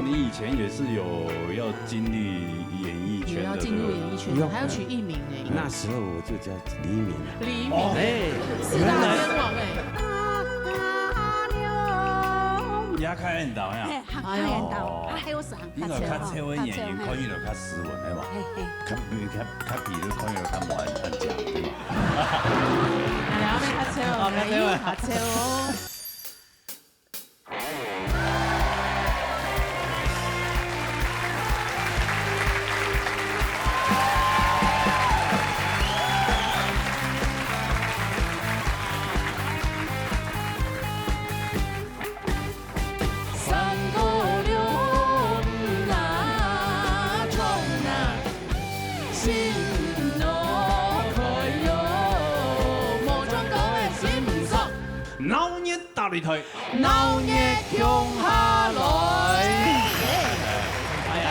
你以前也是有要经历演艺圈的，也要进入演艺圈，还要取艺名哎。那时候我就叫黎明。黎明哎，四大天王哎。也较缘投呀，哎呦，还有啥？因为较切位演员看起来较斯文的嘛，较比如看起来较慢很讲对吧？来聊咩较切哦，较切哦。老热打擂台，老热向下來。哎呀，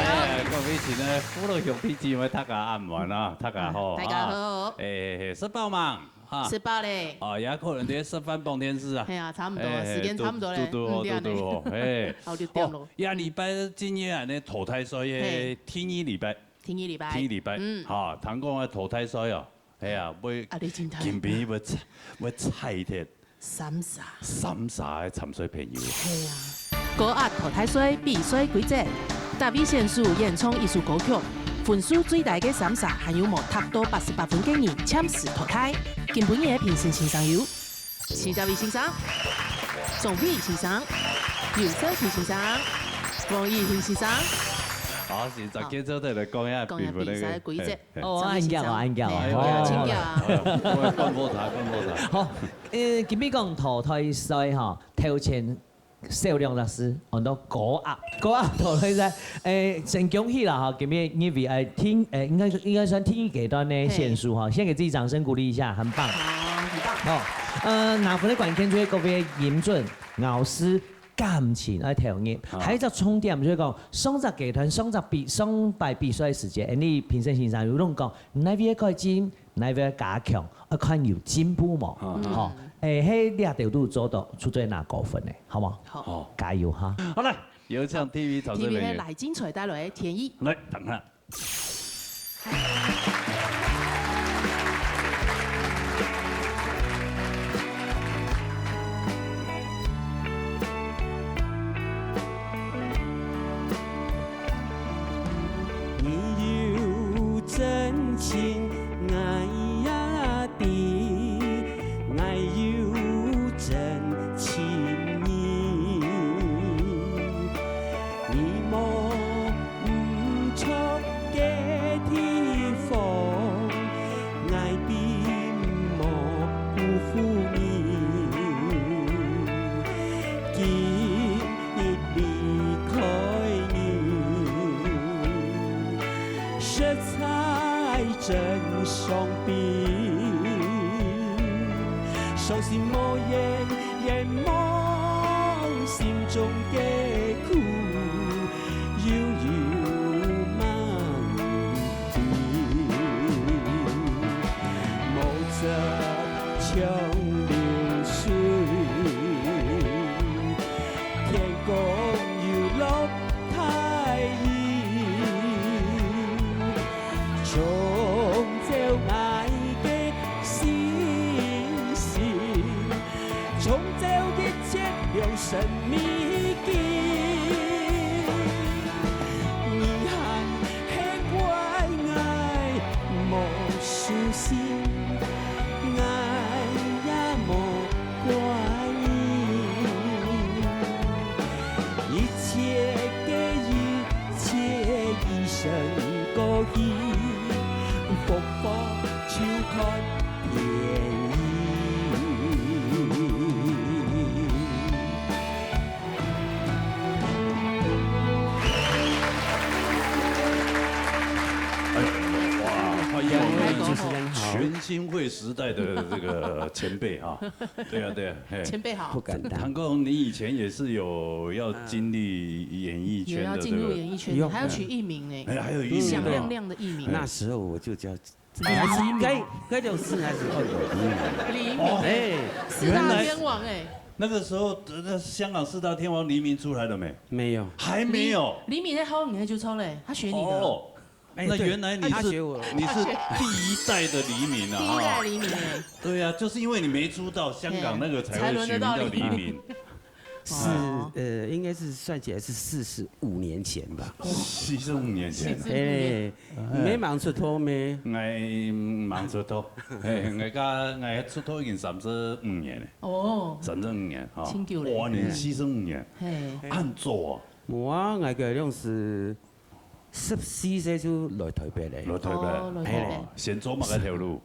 各位前呢，歡樂兄弟姊妹大家安完啦，大家好，大家好。誒，食飽嘛？哈，吃饱嘞。哦，也可能啲食飯半天時啊。係啊，差唔多，時間差唔多咧。嘟嘟，誒，好6點咯。一禮拜今日呢淘汰賽嘅天一禮拜，天一禮拜，天一禮拜，嚇，聽講嘅淘汰賽哦，係啊，會見邊會菜鐵。三傻沉水平遙。係啊，高壓淘汰賽比賽規則，大位選手演唱藝術歌曲，分數最大嘅三傻還有無達到88分嘅人簽時淘汰。今本夜評審欣賞有40位欣賞，總比欣賞，姚生平欣賞，黃義平欣賞。好，現在接着嚟講下比賽規則。哦，按教，請教。乾波茶。好，今日講淘汰賽哈，頭前少量律師按到高壓淘汰賽，先恭喜啦哈！今日因為應該算聽階段的選手哈，先給自己掌聲鼓勵一下，很棒。好，拿分的關鍵就係各位嚴準、咬師。感情來投入，還有一個重點就是講，雙隻劇團、雙敗比賽時間，你評審先生有攏講，哪邊改進，哪邊加強，看有進步冇？好，喺呢條度做到出最拿高分嘅，好冇？好，加油哈！好來，有請 TV 投資人員來精彩帶來天意，來等下。真情愛呀的，愛有真情意，你莫唔錯嘅地方，愛並莫辜負你，今日離開你，實在真傷悲，傷心莫言，眼望心中嘅苦，悠悠漫地，莫則長流水，天公有落太意。重造愛的星星，重造一切良生秘境。遺憾係怪愛莫輸心，愛也莫怪你。一切嘅一切一生過意。福福照看天意。哇，全新會時代的這個前輩啊，對啊，前輩好。不敢當。唐公，你以前也是有要經歷演藝圈的，也要進入演藝圈，還要取藝名哎，還有藝名，響亮亮的藝名。那時候我就叫该条诗还是二有黎明，哎，四大天王哎，那个时候，那香港四大天王黎明出来了没？没有。还没有。黎明在好你就抽嘞，他学你的。哦，那原来你是他学我你是第一代的黎明啊！第一代黎明哎，对呀，就是因为你没出道，香港那个才会取名叫黎明。是应该是算起来是45年前吧。45年前。哎，没忙出头咩？我忙出头，我出头已经35年了。哦35年哈。清久嘞哇，你45年，嘿，按做我嘅樣是14歲就來台北嚟，來台來台北北，先走嘛嗰條路，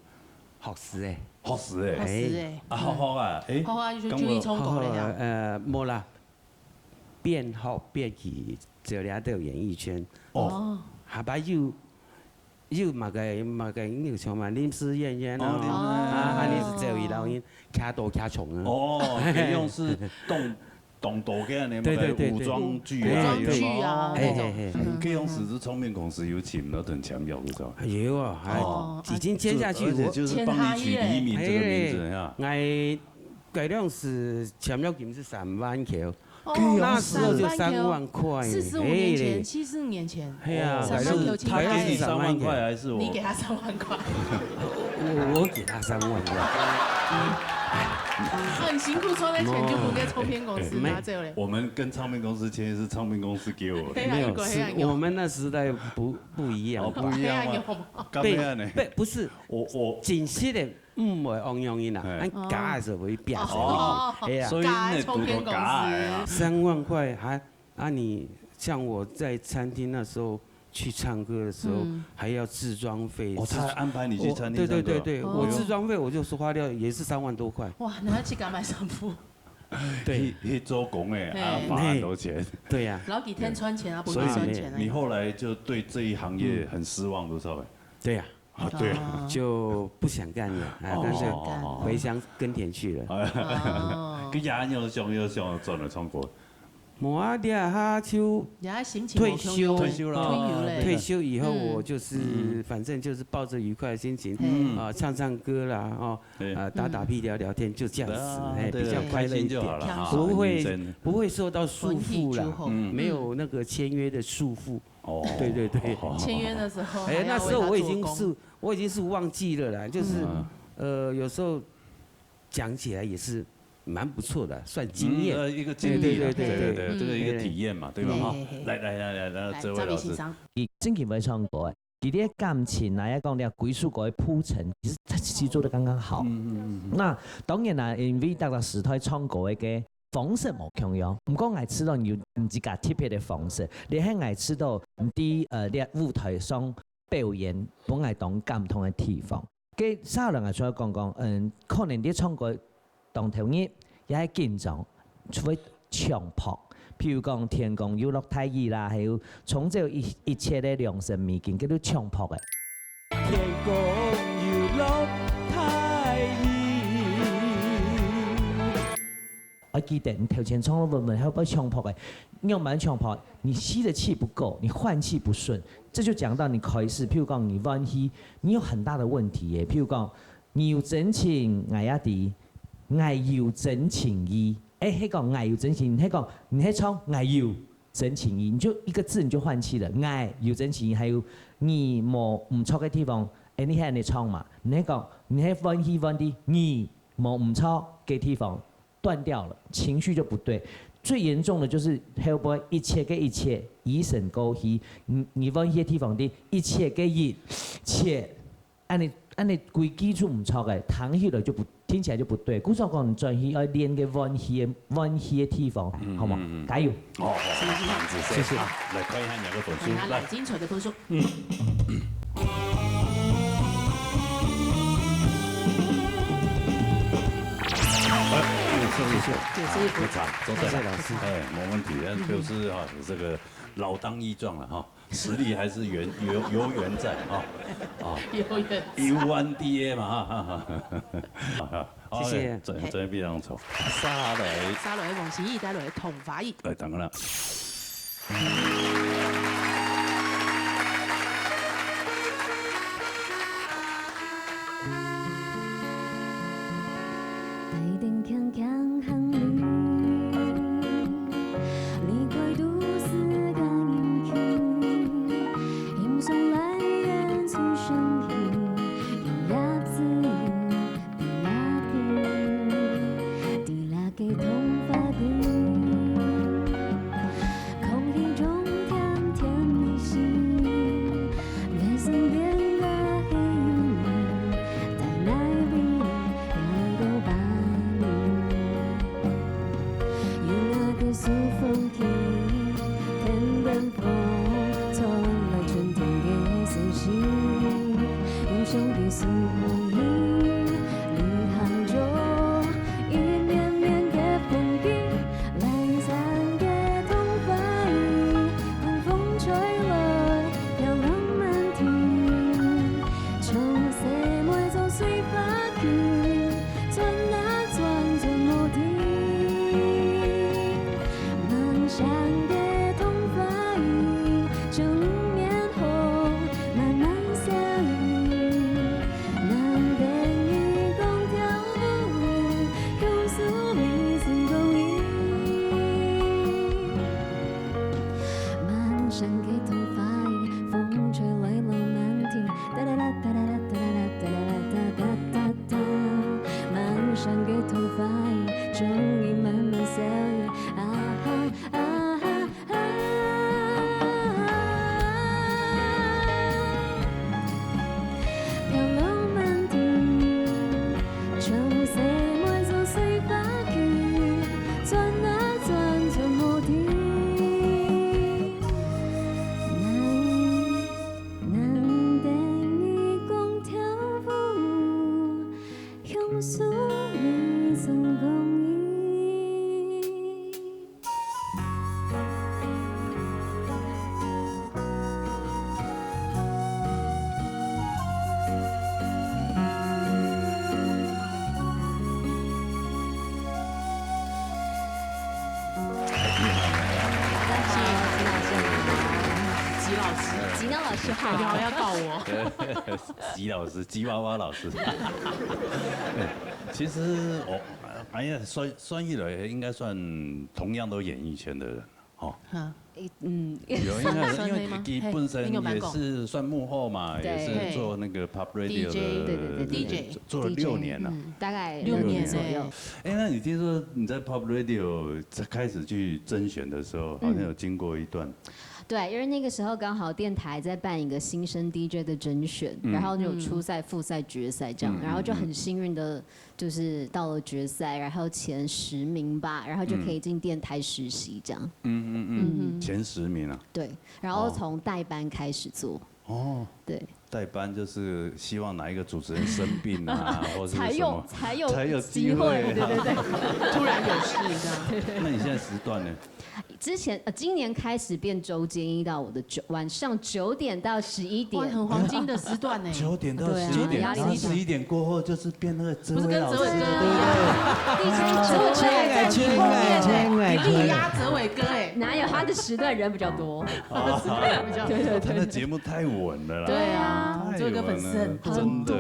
學士誒。學士好誒，死哎，啊學啊，誒，好啊，就注意衝過嚟啊。冇啦，變學變去做了到演藝圈，哦，下擺又嘛個你像嘛臨時演員咯，哦你是做伊老因卡多卡重啊。哦，可用是動作嘅你咪武裝劇古啊，裝劇啊那種。可用是唱片公司有請那等強調嗰種。有啊，還已經簽下去，而且就是幫你取黎明這個名字呀。我改量是簽約金是3萬塊。哦那時候就3萬塊。45年前，74年前。係啊， 3萬是塊他給你3萬塊還是我？你給他3萬塊。我給他3萬塊。很辛苦賺的錢就不給唱片公司拿走了。我們跟唱片公司簽是唱片公司給我的。沒有，是我們那時代不一樣。不一樣嗎？咁樣呢？不是，我真實的唔會按樣伊啦，按假的時候會變成。係啊，所以那讀個假啊。 3萬塊還你像我在餐廳那時候去唱歌的時候，還要自裝費。哦，他還安排你去餐廳唱歌。對，我自裝費我就是花掉也是3萬多塊。哇，那要去敢買衫褲？對，去做工誒，花很多錢。對呀。然後幾天穿錢啊，不所以穿錢啊。你後來就對這一行業很失望，多少？對呀。啊，對啊。就不想幹了，但是回鄉耕田去了。佢廿又上轉來唱歌。冇啊，你啊，就退休以後，我就是反正就是抱着愉快的心情唱唱歌啦，打屁聊聊天，就這樣子，比較快樂一點，不會受到束縛啦，沒有那個簽約的束縛。哦，對。簽約的時候，那時候我已經是忘記了啦，就是有時候講起來也是。蠻不錯的，算經驗，一個經歷，對，這個一個體驗嘛，對吧？哈，來，這位老師，佢真係會唱歌誒，佢啲感情啊，一講你歸屬嗰啲鋪陳，其實做得剛剛好。那當然啦，因為大家時代唱歌嘅方式冇同樣，唔講愛知道有唔自家特別嘅方式，你係愛知道啲你舞台上表演本來當感同嘅地方。嘅稍兩個再講，可能啲唱歌。當頭日也係緊張，除非強迫，譬如講天公有落太雨啦，還有從這一切的良心物件，叫做強迫嘅。天公有落太雨。我記得你頭前唱咗問還有冇強迫嘅？你有冇強迫？你吸的氣不夠，你換氣不順，這就講到你開始，譬如講你換氣，你有很大的問題嘅。譬如講你有真情愛一啲。愛要真情意，迄個愛要真情，迄個你喺唱愛要真情意，你就一個字你就換氣了。愛要真情意，還有你冇唔錯嘅地方，你喺你唱嘛，你喺講你喺溫氣溫啲，你冇唔錯嘅地方斷掉了，情緒就不對。最嚴重的就是後邊一切嘅一切，疑神勾氣，你溫氣嘅地方啲一切嘅一切，按你規基礎唔錯嘅，彈起來就不。聽起來就不對，古時候講你轉去要練嘅溫氣嘅地方，好嗎？加油！哦，謝謝。來看一下兩個本書，來精彩的本書。謝謝部長，周在老師，沒問題，就是哈，這個老當益壯了哈，實力還是有緣在哈，有彎跌嘛哈，謝謝，真係非常醜。沙雷來等啦。吉老师，吉娜老师好，你好要告我。吉老师，吉娃娃老师。其实哎呀，算一来应该算同样都演艺圈的人，哦。有应该因为你本身也是算幕后嘛，也是做那个 Pop Radio 的 DJ， 做了6年了，大概6年左右。哎，那你听说你在 Pop Radio 在开始去甄选的时候，好像有经过一段。对，因为那个时候刚好电台在办一个新生 DJ 的甄选，然后就有初赛、复赛、决赛这样，然后就很幸运的，就是到了决赛，然后前10名吧，然后就可以进电台实习这样。前10名啊。对，然后从代班开始做。哦。对。代班就是希望哪一个主持人生病啊，或者才有机会，对，突然有事这样。那你现在时段呢？今年开始变周间1到5的晚上9点到11点，很黄金的时段呢。9点到11点，然后11点过后就是变那个哲伟老师，不是跟哲伟哥一样？以前哲伟在你后面你力压哲伟哥哎，哪有他的时段人比较多？对，他的节目太稳了啦。对啊，哲伟哥粉丝很多，真的。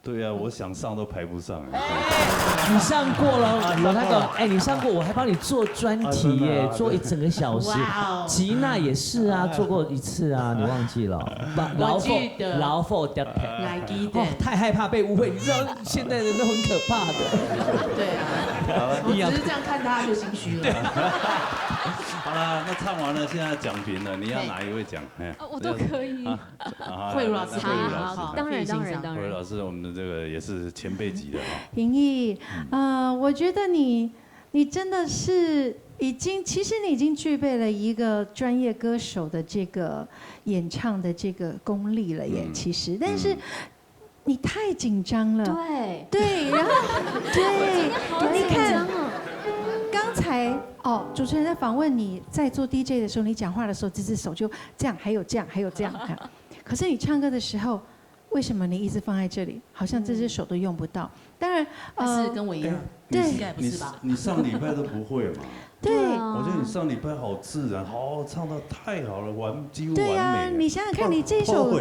对啊，我想上都排不上。你上过了，有那个你上过，我还帮你做专题耶，做1整个小时。吉娜也是啊，做过1次啊，你忘记了？劳否的，太害怕被误会，你知道现在人都很可怕的。对啊，我只是这样看他就心虚了。好了，那唱完了，现在讲评了，你要哪一位讲？我都可以。慧茹老师，好，当然。慧茹老师，我们的这个也是前辈级的哈。盈毅，我觉得你真的是其实你已经具备了一个专业歌手的这个演唱的这个功力了耶。其实，但是你太紧张了。对，然后你看。刚才主持人在访问你在做 DJ 的时候，你讲话的时候，这只手就这样，还有这样，还有这样。可是你唱歌的时候，为什么你一直放在这里？好像这只手都用不到。当然，是跟我一样，对，应该不是吧？你上礼拜都不会嘛？对，我觉得你上礼拜好自然，唱得太好了，几乎完美。对呀，你想想看，你这首，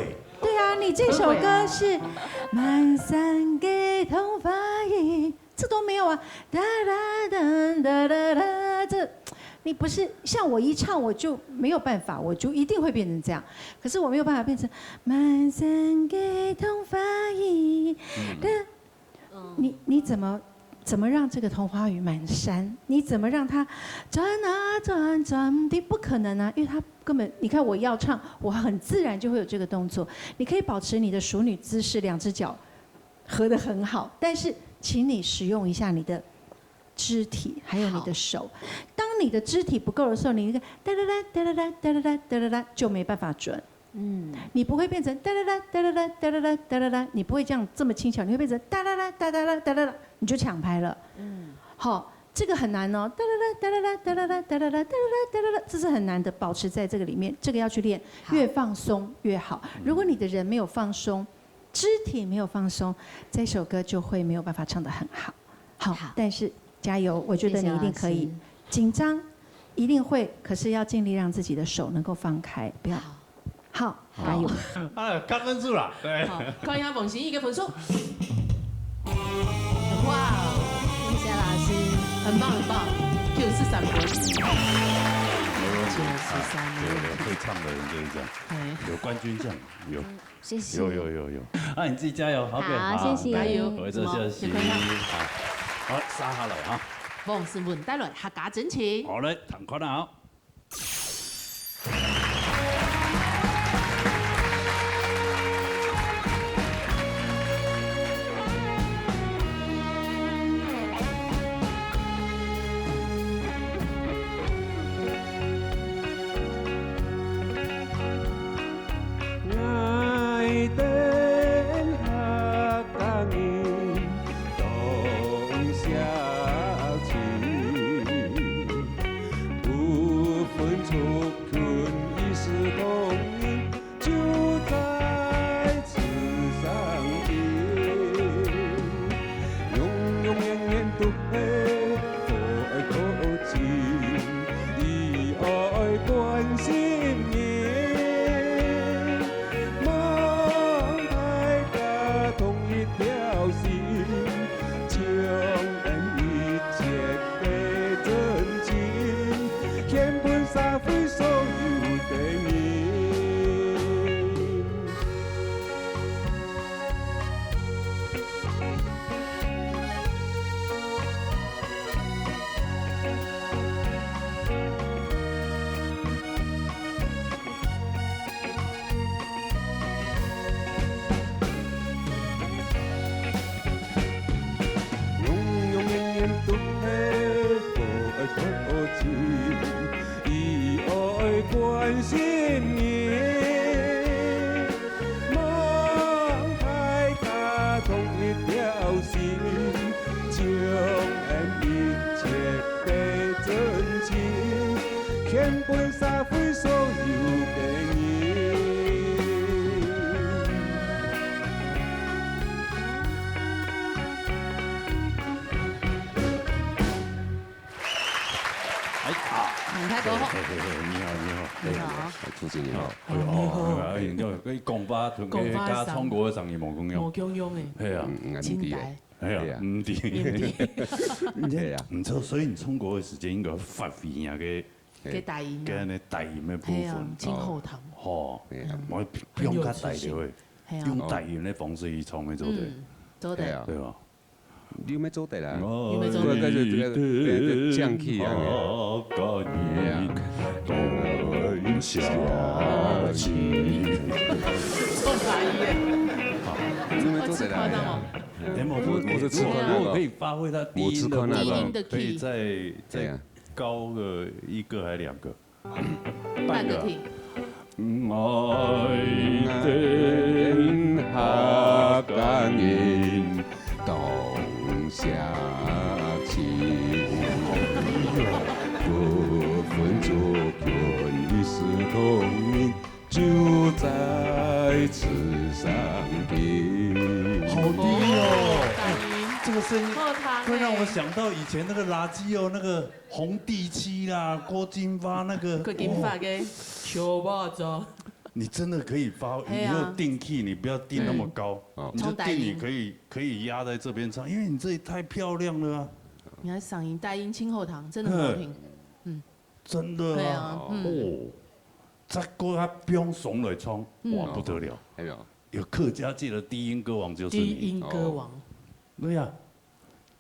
对啊，你这首歌是满山给童发音。这都没有啊，哒哒哒哒哒哒，这你不是像我一唱我就没有办法，我就一定会变成这样。可是我没有办法变成满山给童发音，你怎么让这个桐花雨满山？你怎么让它转啊转转的？不可能啊，因为它根本你看我要唱，我很自然就会有这个动作。你可以保持你的淑女姿势，2只脚合得很好，但是。请你使用一下你的肢体，还有你的手。当你的肢体不够的时候，你那个哒哒哒哒哒哒哒哒哒哒就没办法准。你不会变成哒哒哒哒哒哒哒哒哒哒哒哒，你不会这么轻巧，你会变成哒哒哒哒哒哒哒哒哒，你就抢拍了。好，这个很难哦，哒哒哒哒哒哒哒哒哒哒哒哒哒哒，这是很难的，保持在这个里面，这个要去练，越放松越好。如果你的人没有放松。肢体没有放松，这首歌就会没有办法唱得很好。好，但是加油，我觉得你一定可以。紧张一定会，可是要尽力让自己的手能够放开，不要。好，加油。刚分数了，对。看一下孟欣一个分数。哇，谢谢老师，很棒，93分。会唱的人就是这样，有冠军奖，有。谢谢。有，你自己加油 ，OK， 好，谢谢，加油，我这休息，好，杀下来哈。王师傅带来客家真情。好嘞，弹快啦。以爱关心你。心意，望海打通一条心，将恩一切的真情，献本社会所有的人。太高好，你好，主持人你好。哦，你好，你讲吧，同佢加中國嘅生意冇共用。冇共用誒。係啊，清代。係啊，唔啲。係啊，唔錯，所以你中國嘅時間應該發揮下嘅大音嘅呢大音嘅部分。清後堂。哦，我用較大嘅，用大音嘅方式去唱嘅做對。做對。對吧？你要做得啦，你要做得。這降氣啊！下去。做大音。你做得啦。我是吃宽如果可以发挥它低音的部分，可以再高个一个还两个，半个听。愛的下感應冬夏情，不分左右一視同仁，就在此上邊。好低哦，这个声音会让我想到以前那个垃圾哦，那个红地漆啦，郭金发那个。郭金发嘅小巴掌。你真的可以发，你要定 key， 你不要定那么高，你就定你可以压在这边唱，因为你这里太漂亮了啊。你看嗓音大音清后堂，真的很好听。真的啊。对啊。哦，再过他不用怂来唱，哇不得了。有客家界的低音歌王就是你。低音歌王。对呀，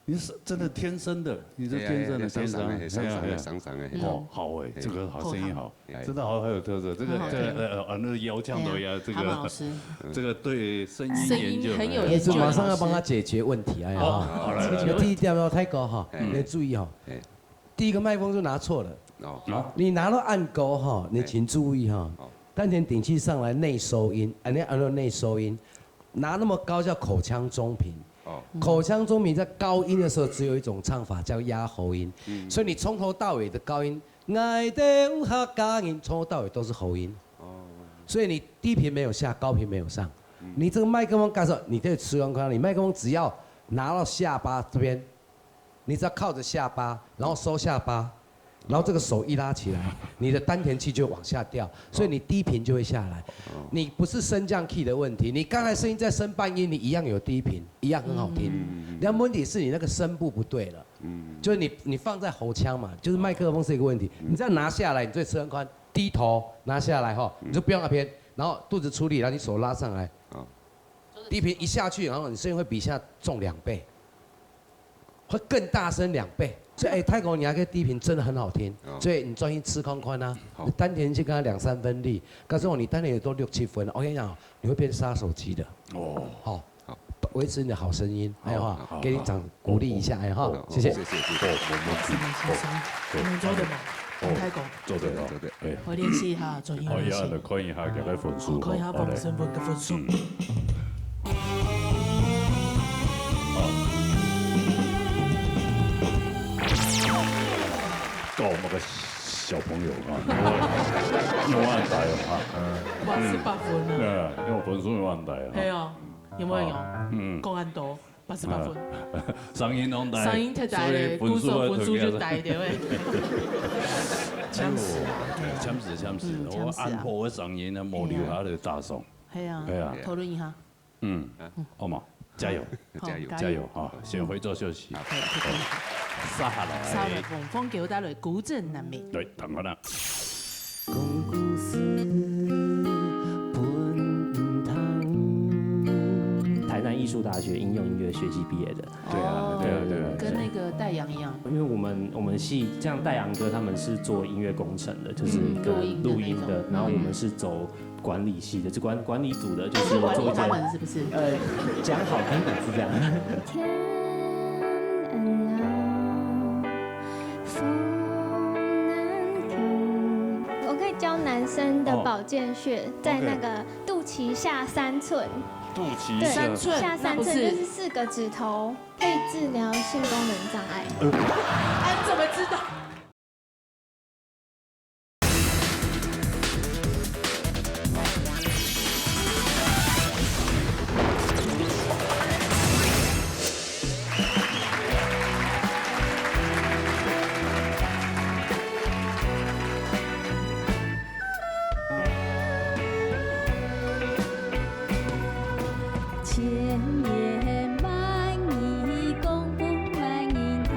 你是真的天生的，你是天生的，上的，哦，好哎，这个好声音好，真的好有特色。这个那个腰腔的呀，这个对声音研究很有研究。马上要帮他解决问题哎哈。好了，第一点要太高哈，你注意哈。第一个麦克风就拿错了。你拿到按高哈，你请注意哈，丹田顶气上来内收音，你按到内收音，拿那么高叫口腔中频。口腔中频在高音的时候，只有一种唱法叫压喉音，所以你从头到尾的高音，爱的下感音，从头到尾都是喉音。所以你低频没有下，高频没有上。你这个麦克风干什么？你可以吃完你麦克风只要拿到下巴这边，你只要靠着下巴，然后收下巴。然后这个手一拉起来，你的丹田气就往下掉，所以你低频就会下来。你不是升降 key 的问题，你刚才声音在升半音，你一样有低频，一样很好听。然后问题是你那个声部不对了，就是你放在喉腔嘛，就是麦克风是一个问题。你这样拿下来，你最吃很宽，低头拿下来哈，你就不用那边，然后肚子出力，然后你手拉上来，低频一下去，然后你声音会比现在重2倍，会更大声2倍。所以泰国你那个低频真的很好听，所以你专心吃宽啊，你丹田去跟他2、3分力，告诉我你丹田也都6、7分了，我跟你讲，你会变杀手级的。哦，好，维持你的好声音，还有哈，给你掌鼓励一下，哎哈，谢谢。我们做的嘛，泰国做的，我练习一下做英文先。看一下佢嘅分數，看一下本身嘅分數。搞我个小朋友啊，用万台啊，88分啊，对，因为分数用万台啊，系啊，有冇人用？高安多88分，声音拢大，声音太大咧，分數就大啲喂，槍死，我按破我聲音啊，冇留下嚟大聲，係啊，討論一下，好嘛，加油，加油啊！先回座休息。撒下來，撒來逢風叫帶來古鎮南面。對，等我啦。講故事本堂，台南藝術大學應用音樂學系畢業的。對啊，跟那個戴陽一樣。因為我們系像戴陽哥他們是做音樂工程的，就是錄音的，然後我們是走管理系的，就管理組的，就是做一些。是不是？講好聽點是這樣。我可以教男男生的保健穴，在那个肚脐下3寸。肚脐对，下下3寸就是4个指头，可以治疗性功能障碍。哎，怎么知道？千言万语讲不完言头，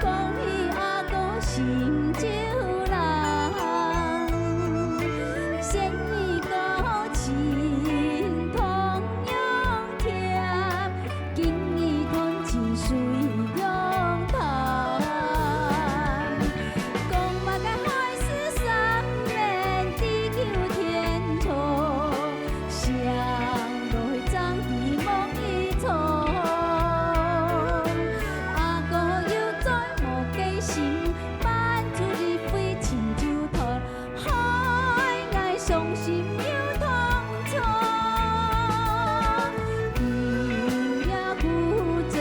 讲起阿哥心就人，仙语高情同样甜，今日团只水用头，讲嘛个海誓山盟地久天长，想。长地梦一场，阿哥又再无记心，扮出日飞亲像头，海爱伤心又痛楚，今夜古镇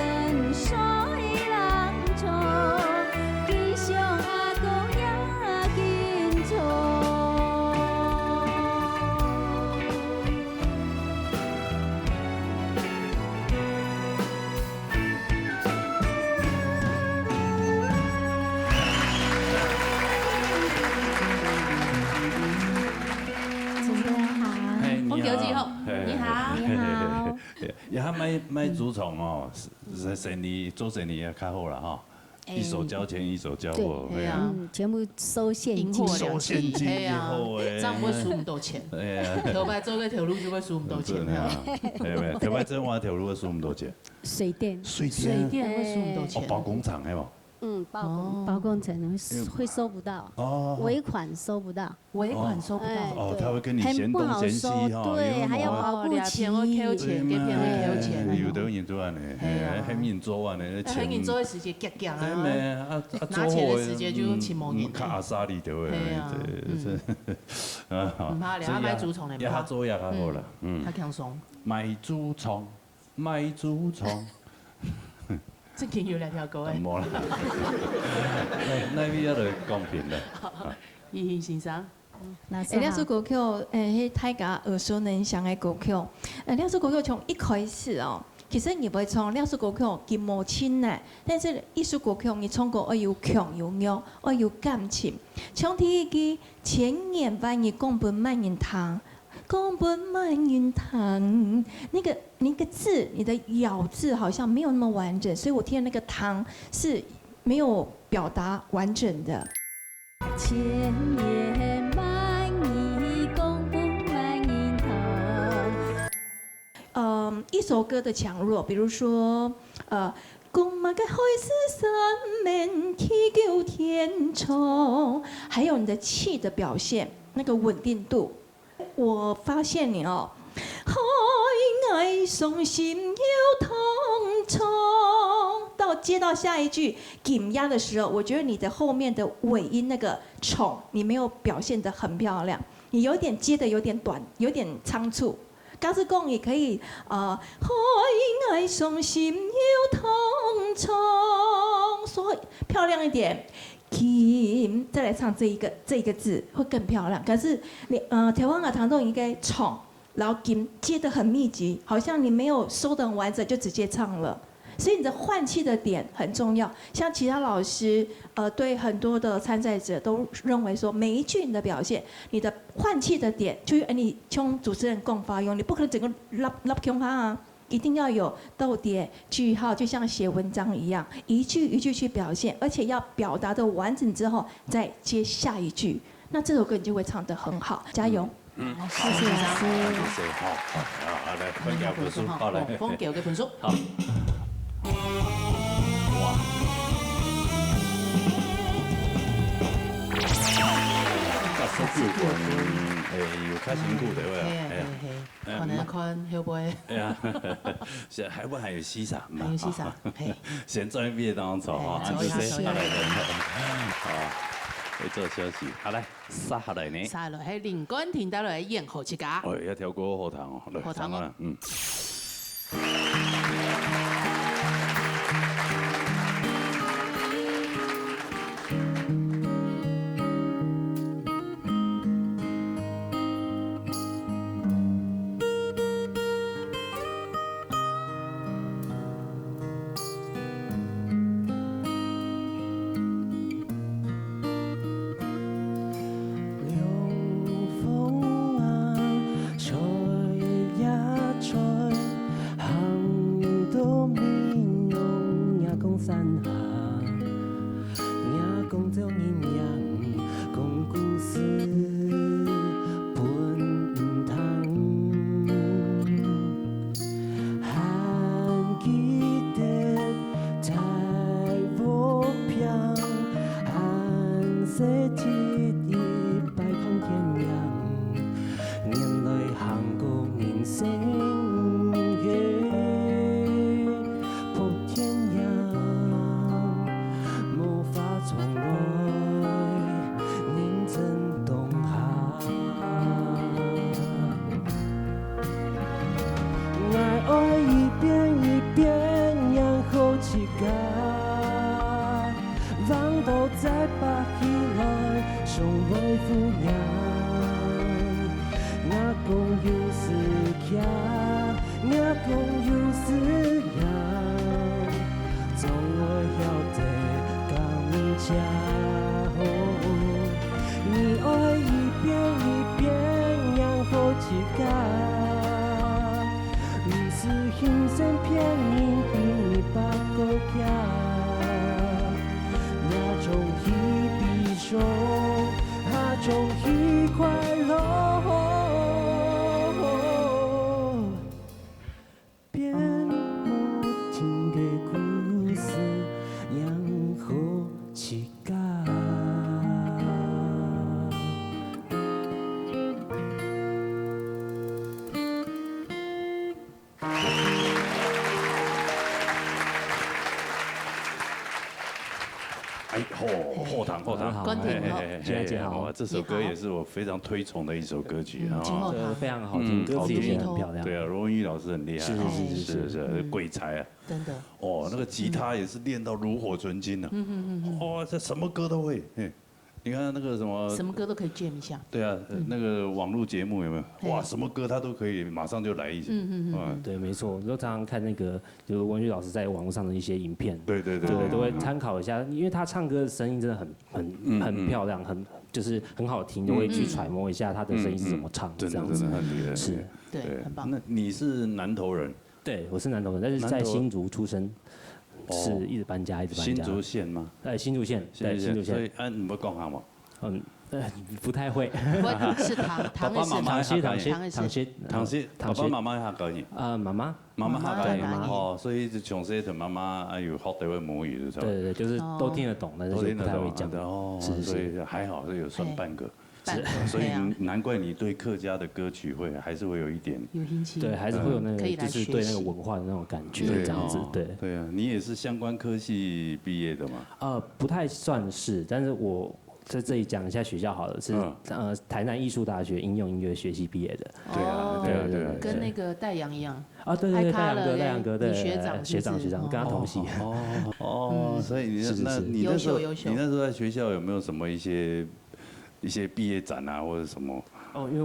水人潮，记上阿哥也紧藏。你好，你好。也还卖主宠哦，生意做生意也较好啦哈。一手交钱一手交货，对啊，全部收现金，收现金哎呀，这样不会输咁多钱。哎呀，头牌做个条路就会输咁多钱啊。对不对？头牌做完条路会输咁多钱。水电会输咁多钱。哦，包工厂系嘛？包工程会收不到，尾款收不到，尾款收不到。哦，他会跟你嫌东嫌西哈，对，还要保护期，会扣钱，给骗会扣钱。有的人做安尼，很人做安尼，很人做的时间夹夹啊，拿钱的时间就千毛年。较阿莎利对对啊，唔怕了，买主宠的，也较做也较好啦，较轻松。买主宠，买主宠。这边有2条狗哎。冇啦，那边要公平的。依依先生，廖氏国曲，迄大家耳熟能详的国曲。廖氏国曲从一开始哦，其实你不会唱廖氏国曲金毛亲呢，但是艺术国曲你唱过要有强有弱，要有感情。像第一句千言万语讲不满人汤。讲不满云堂，那个字，你的咬字好像没有那么完整，所以我听的那个堂是没有表达完整的。千言万语讲不满云堂。一首歌的强弱，比如说讲嘛个海誓山盟地久天长，还有你的气的表现，那个稳定度。我发现你哦，海爱伤心又痛楚。到接到下一句紧压的时候，我觉得你的后面的尾音那个宠，你没有表现得很漂亮，你有点接的有点短，有点仓促。高志贡也可以海爱伤心又痛楚，说漂亮一点。再来唱这一个字会更漂亮。可是你台湾的唐仲应该宠，然后金接得很密集，好像你没有收得很完整就直接唱了。所以你的换气的点很重要。像其他老师对很多的参赛者都认为说，每一句你的表现，你的换气的点，就是你像主持人共发用，你不可能整个拉空哈啊。一定要有逗点、句号，就像写文章一样，一句一句去表现，而且要表达的完整之后，再接下一句，那这首歌你就会唱得很好，加油！谢谢老师。谢谢，好，来分给分数，好来，分给个分数，好。哇！较辛苦，有较辛苦的喂，可能看会不会？哎呀，现在还不还有欣赏嘛？还有欣赏，先专业当中啊，就是下来的，啊，会做消息。好来，杀下来呢。杀落喺林冠廷带来演好一家。哦，要调过后堂哦，后堂哦，嗯。后堂，这首歌也是我非常推崇的一首歌曲啊，非常好听，歌词也写得很漂亮。对啊，罗文玉老师很厉害，是鬼才啊，真的。哦，那个吉他也是练到炉火纯青的，哦，这什么歌都会。你看那个什么歌都可以 jam 一下。对啊，那个网络节目有没有？哇，什么歌他都可以，马上就来一首。对，没错，我都常常看那个就是文玉老师在网络上的一些影片。对，都会参考一下，因为他唱歌的声音真的很漂亮，就是很好听，都会去揣摩一下他的声音是怎么唱，这样子。真的很厉害。是，对，很棒。那你是南投人？对，我是南投人，但是在新竹出生。是一直搬家，新竹县吗？新竹县，对，新竹县。所以你不讲吗？不太会。是唐爸爸妈妈唐诗，爸爸妈妈还教你？妈妈还教你哦，所以从小同妈妈有学台湾母语，是吧？对，就是都听得懂，但是不太会讲的哦。所以还好是有算半个。所以难怪你对客家的歌曲还是会有一点有兴趣，对，还是会有那个就是对那个文化的那种感觉，这样子，对啊，你也是相关科系毕业的吗？不太算是，但是我在这里讲一下学校好了，是台南艺术大学应用音乐学系毕业的。对啊，跟那个戴阳一样。对，戴阳哥的学长，跟他同系。所以你那时候在学校有没有什么一些毕业展啊，或者什么？因为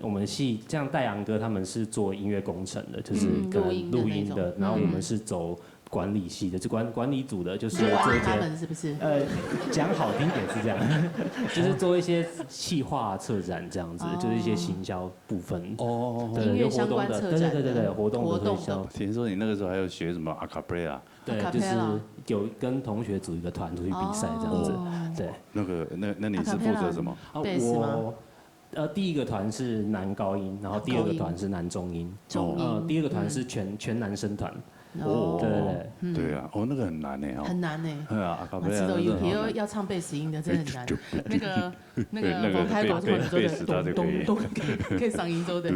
我们系像戴阳哥他们是做音乐工程的，就是录音的，然后我们是走管理系的，就管理组的，就是做一些是不是？讲好听点是这样，就是做一些企划策展这样子，就是一些行销部分。音乐相关策展，对，活动的推销。听说你那个时候还有学什么阿卡贝拉？对，就是有跟同学组一个团出去比赛这样子。对，那你是负责什么？我第一个团是男高音，然后第二个团是男中音。第二个团是全男生团。对啊，那个很难哎，很难哎。对啊，阿卡贝拉。知道有要唱贝斯音的，真的很难。那个王开国做的咚可以上音周的。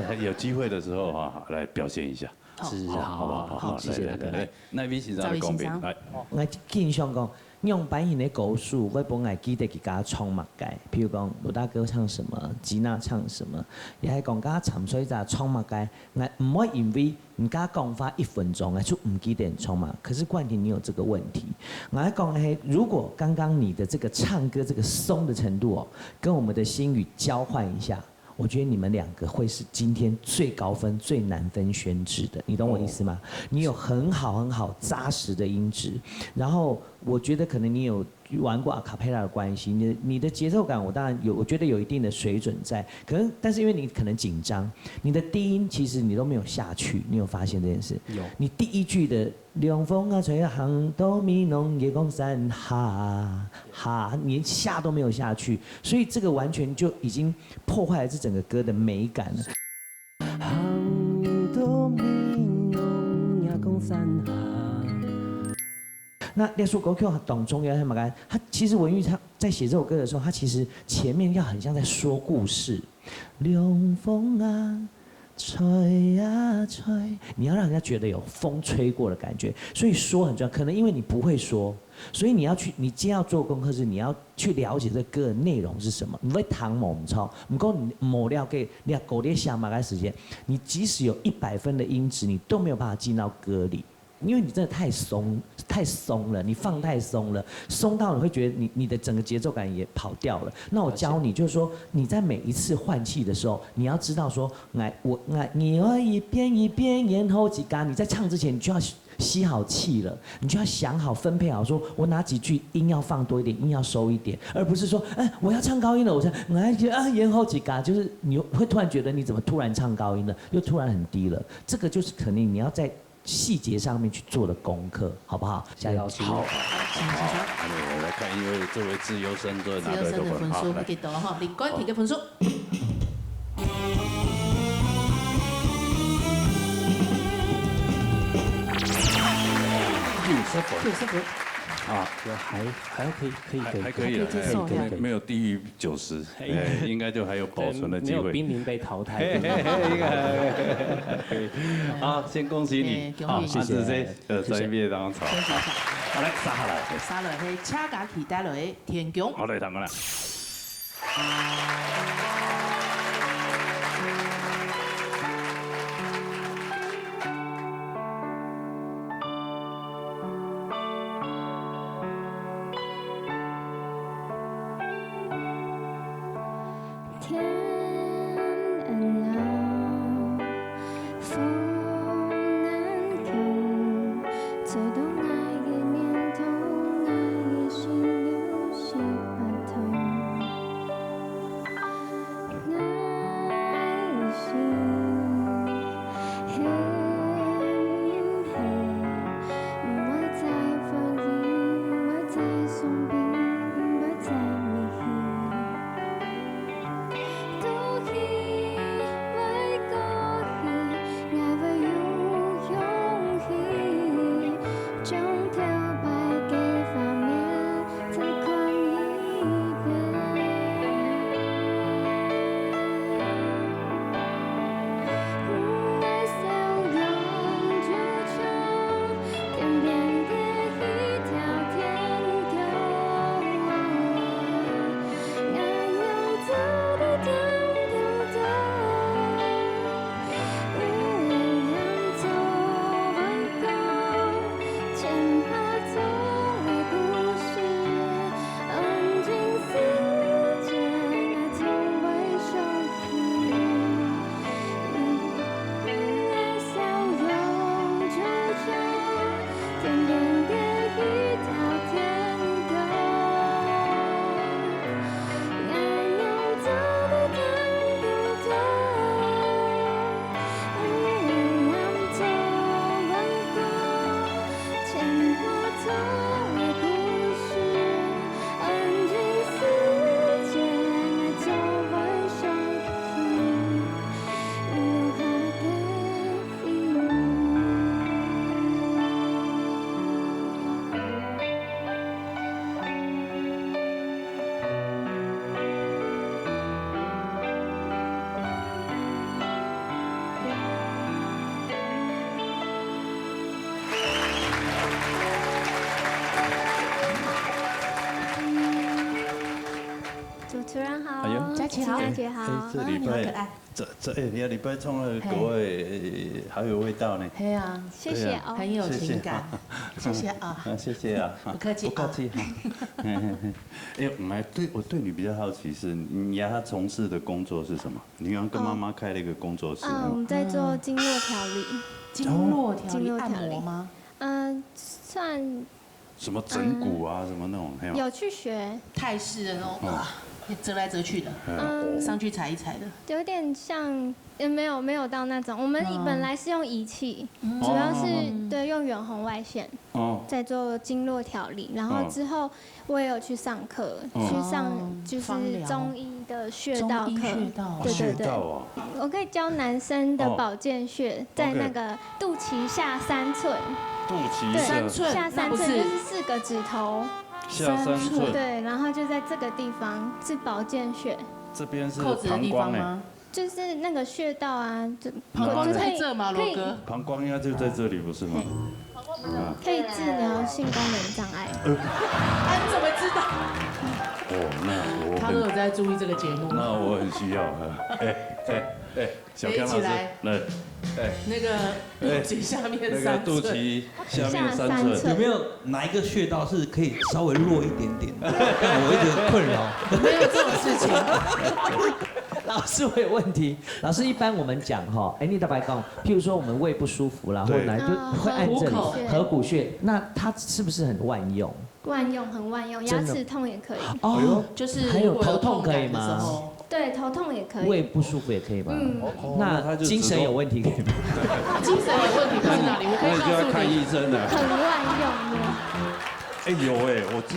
那有机会的时候来表现一下。是，好不好？好，谢谢大哥。那位先生的公平来，我印象讲。用版型的故事，我本来记得给大家创物界，譬如讲罗大哥唱什么，吉娜唱什么，也係講家沉水就創物界，我唔可以因為人家講發1分鐘，就唔記得創嘛。可是冠廷你有這個問題，我係講係如果剛剛你的這個唱歌這個鬆的程度哦，跟我們的心語交換一下。我覺得你們兩個會是今天最高分、最難分宣制的，你懂我意思嗎？你有很好、扎實的音質，然後我覺得可能你有玩過阿卡貝拉的關係，你的節奏感我當然有，我覺得有一定的水準在，可能但是因為你可能緊張，你的低音其實你都沒有下去，你有發現這件事？有。你第一句的涼風啊吹啊行到迷濃夜光山哈，你連下都沒有下去，所以這個完全就已經破壞了這整個歌的美感了。行到迷濃夜光山哈。那列首歌曲當中有什麼感？他其實文玉他在寫這首歌的時候，他其實前面要很像在說故事。涼風啊，吹啊吹，你要讓人家覺得有風吹過的感覺，所以說很重要。可能因為你不會說，所以你今天要做功課是你要去了解這歌的內容是什麼。你會彈某操，不過你某了解你要狗列想馬該時間，你即使有100分的音質，你都沒有辦法進到歌裡。因為你真的太鬆了，你放太鬆了，鬆到你會覺得你的整個節奏感也跑掉了。那我教你，就是說你在每一次換氣的時候，你要知道說，你要一邊一邊咽喉幾乾，你在唱之前你就要吸好氣了，你就要想好分配好，說我哪幾句音要放多一點，音要收一點，而不是說，我要唱高音了，我咽喉幾乾，就是你會突然覺得你怎麼突然唱高音了，又突然很低了，這個就是肯定你要在細節上面去做的功課，好不好？加油！好。我來看，因為這位自由生都拿到個分數，幾多哈？林冠廷嘅分數。90分。啊，还可以了，没有低于90，应该就还有保存的机会。没有濒临被淘汰。好，先恭喜你，好，谢谢，在毕业当中，好来杀下来，杀落去，车架期待落去，田强，好来，他们啦。大姐好。这礼拜你礼拜创了国外好有味道呢。对啊，谢谢哦，很有情感，谢谢啊，谢谢啊，不客气，不客气哈。我对你比较好奇是，你他从事的工作是什么？你刚跟妈妈开了一个工作室。我们在做经络调理。经络调理按摩吗？算。什么整骨啊，什么那种？有去学泰式的那种，折来折去的，上去踩一踩的，有点像，没有到那种。我们本来是用仪器，主要是对用远红外线在做经络调理，然后之后我也有去上课，去上就是中医的穴道课，对，我可以教男生的保健穴，在那个肚脐下3寸。肚脐下3寸就是4个指头，下3寸，对，然后就在这个地方是保健穴，这边是膀胱吗？就是那个穴道啊，膀胱在这吗，罗哥？膀胱应该就在这里，不是吗？可以治疗性功能障碍。你怎么知道？那他都有在注意这个节目。那我很需要小康老师，那个肚脐下面3寸，那个肚脐下面3寸，有没有哪一个穴道是可以稍微弱一点点，让我一直困扰？没有这种事情。老师，我有问题。老师，一般我们讲哈，你大白讲，譬如说我们胃不舒服啦，或者哪就会按这里合谷穴，那它是不是很万用？很万用，牙齿痛也可以。就是还有头痛可以吗？对，头痛也可以。胃不舒服也可以吗？那精神有问题可以吗？精神有问题在哪里？我可以告诉你。那就要看医生了。很万用的。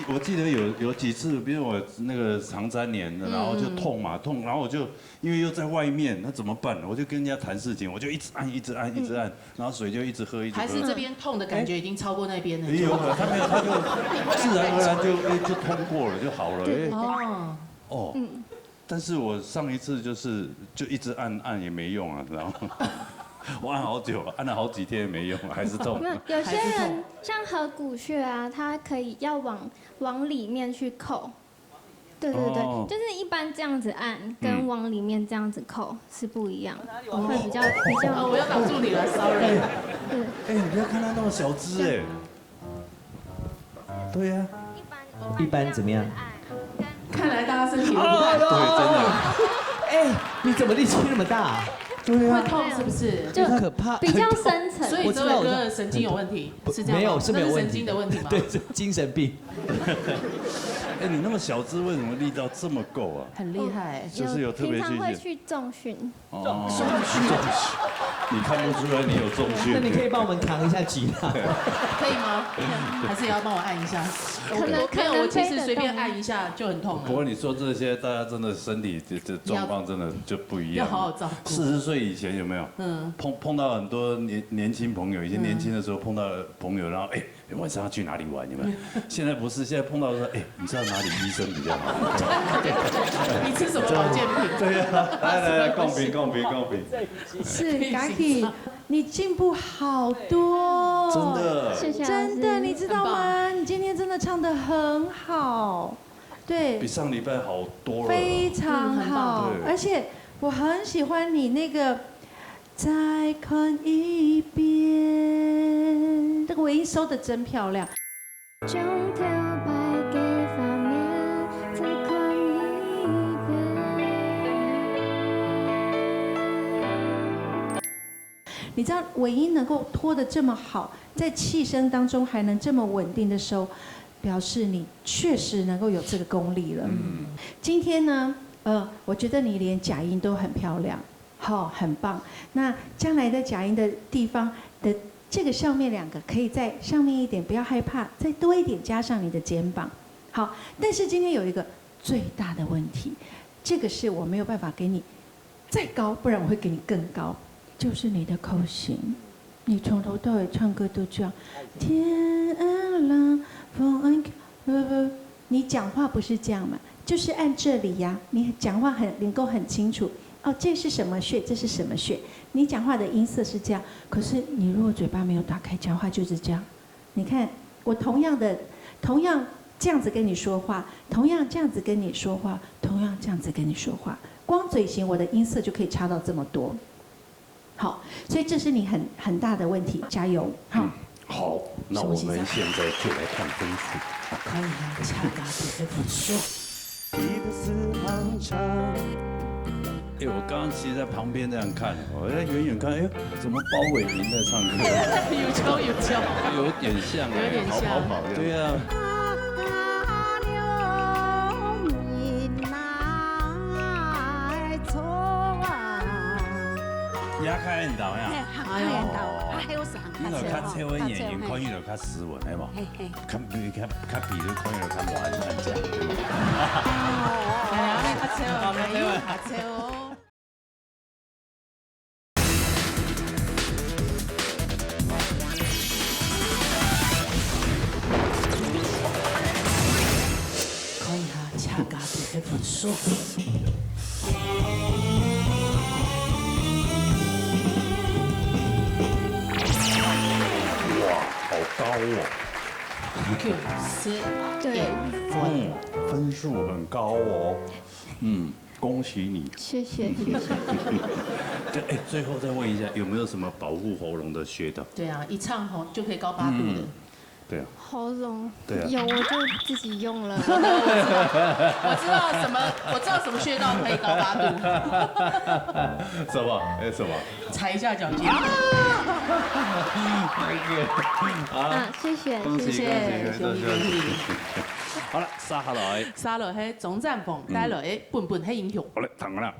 我记得有几次，比如我那个肠粘连，然后就痛，然后我就因为又在外面，那怎么办？我就跟人家谈事情，我就一直按，然后水就一直喝。还是这边痛的感觉已经超过那边了。有可能他没有，他就自然而然就通过了，就好了。但是我上一次就一直按也没用啊，然后。我按好久，按了好几天也没用，还是痛。有些人像合谷穴啊，他可以要往里面去扣。对，就是一般这样子按，跟往里面这样子扣是不一样，会比较。我要挡住你了 ，sorry。你不要看他那么小只对呀。一般怎么样？看来大家身体都不太对，真的。你怎么力气那么大？对啊，会痛是不是？就可怕，比较深层。所以这位哥的神经有问题，是这样吗？没有，是没有问题。神经的问题吗？对，是精神病。你那么小只，为什么力道这么够啊？很厉害，就是有特别平常会去重训。重训，你看不出来你有重训。那你可以帮我们扛一下吉他，可以吗？还是也要帮我按一下？我其实随便按一下就很痛了。不过你说这些，大家真的身体的状况真的就不一样。要好好照顾。40岁以前有没有？碰到很多年轻朋友，以前年轻的时候碰到朋友，然后晚上要去哪里玩？有没有？现在不是，现在碰到说你知道哪里医生比较好？你吃什么保健品？对呀，来，共品。是 Gaki， 你进步好多，真的，谢谢，真的，你知道吗？你今天真的唱得很好，对，比上礼拜好多了，非常好，而且我很喜欢你那个再看一遍，这个尾音收得真漂亮。你知道尾音能够拖得这么好，在气声当中还能这么稳定的时候，表示你确实能够有这个功力了。今天呢，我觉得你连假音都很漂亮，很棒。那将来在假音的地方的这个上面2个，可以在上面一点，不要害怕，再多一点加上你的肩膀。好，但是今天有一个最大的问题，这个是我没有办法给你再高，不然我会给你更高。就是你的口型，你从头到尾唱歌都这样，天蓝风安，你讲话不是这样嘛？就是按这里呀，你讲话能够很清楚。这是什么穴？这是什么穴？你讲话的音色是这样，可是你如果嘴巴没有打开，讲话就是这样。你看，我同样这样子跟你说话，同样这样子跟你说话，同样这样子跟你说话，光嘴型我的音色就可以差到这么多。好，所以这是你很大的问题，加油。好。好，那我们现在就来看分数。可以啊，恰嘎的分数。哎，我刚刚其实在旁边这样看，我在远远看，哎，怎么包伟民在唱歌？有敲有敲，有点像，有点像，跑，对啊。压开引导呀，哎呦，还有啥？你个较车尾演员看起来较斯文，系无？较比你看起来较软安这样，对无？哎呀，你较车哦，你较车哦。可以哈，恰嘎的分数。好高哦对，分数很高哦，恭喜你，谢谢。哎，最后再问一下，有没有什么保护喉咙的穴道？对啊，一唱吼就可以高8度的。对啊，喉咙对啊，有我就自己用了。我知道什么穴道可以高8度。什么？哎，什么？踩一下脚尖。谢谢，谢谢。好了，沙落去总站房，带落去笨笨去英雄。好嘞，等啦。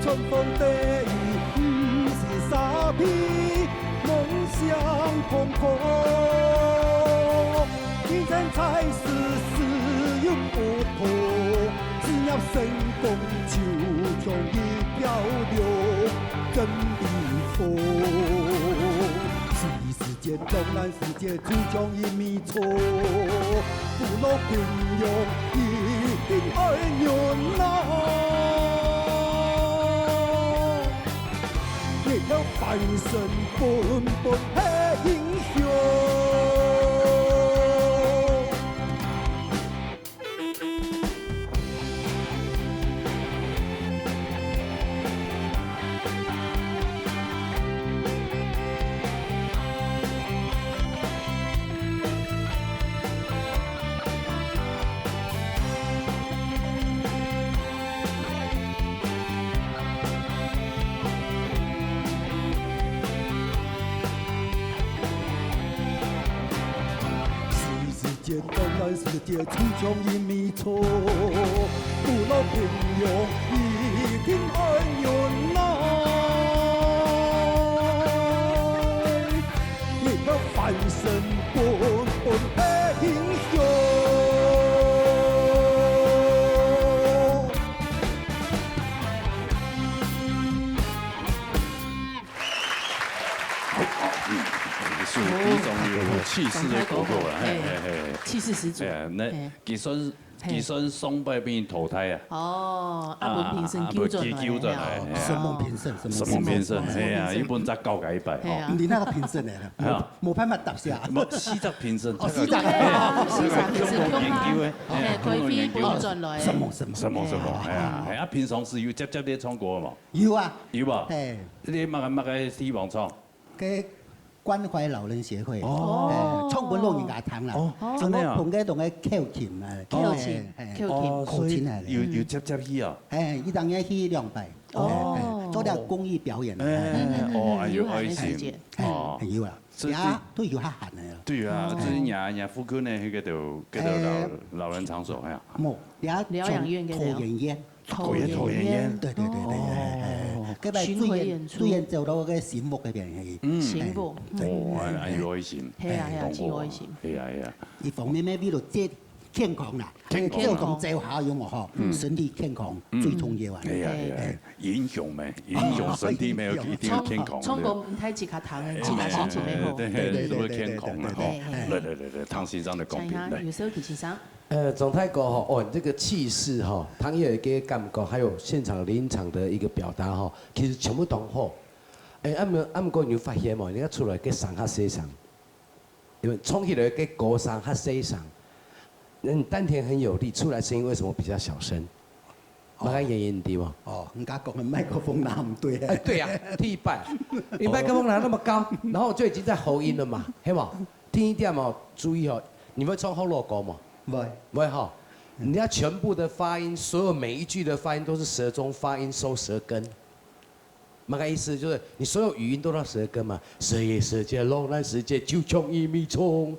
春风得意不是傻逼，梦想空空。人生在世是有不同，只要成功就像一条流真的风。世界东南世界主将一米错，不落平庸一定爱人呐。也要翻身奔奔的英雄。东南世界初衷一米错，不落平庸一定爱人来，也要翻身奔奔的英雄。属于一种有气势的狗狗啦，气势十足。那其实双败变投胎啊。哦，文平生纠正来，什么评审？什么评审？系啊，一本才教解摆。唔是那个评审嚟啦，冇办法答下。四则评审。四则研究的，可以标准来。什么？系啊，平常时有接你唱歌嘛？有啊，有吧？你乜嘅希望唱？關懷老人協會，創本老人家堂啦，真係啊！同佢同佢口琴啊，口琴嚟，要接去啊！一當日去2擺，做啲公益表演，有愛心，有啦，而家都有下閒嘅。對啊，最近廿附近呢，嗰度老人場所係啊。冇，而家療養院嘅討人煙。討人煙，對，嗰邊最近做到個醒目嗰邊醒目，有愛心，係啊，真愛心，係啊。一方面咩，為咗健康啦，做工做好用哦吼，身体健康最重要啊。哎呀，影响没？影响身体没有一定健康。聪哥唔太吃卡糖，吃卡心情没好。对，都会健康的哈。对，汤先生的公平的。有时候先生。总太讲哈，哦，这个气势哈，汤也给感觉，还有现场临场的一个表达哈，其实全部都好。按过你发现嘛，你看出来给上下细上，因为冲起来给高上下细上，你丹田很有力，出来声音为什么比较小声？马上演演低嘛。哦，人家讲的麦克风拿唔对。哎，对呀，第一拜，你麦克风拿那么高，然后就已经在喉音了嘛，嘿嘛，听一点嘛，注意哦，你会冲后落高吗？不会哈，人家全部的发音，所有每一句的发音都是舌中发音收舌根。那个意思就是你所有语音都到舌根嘛，舌也舌尖，龙南世界就冲一米冲。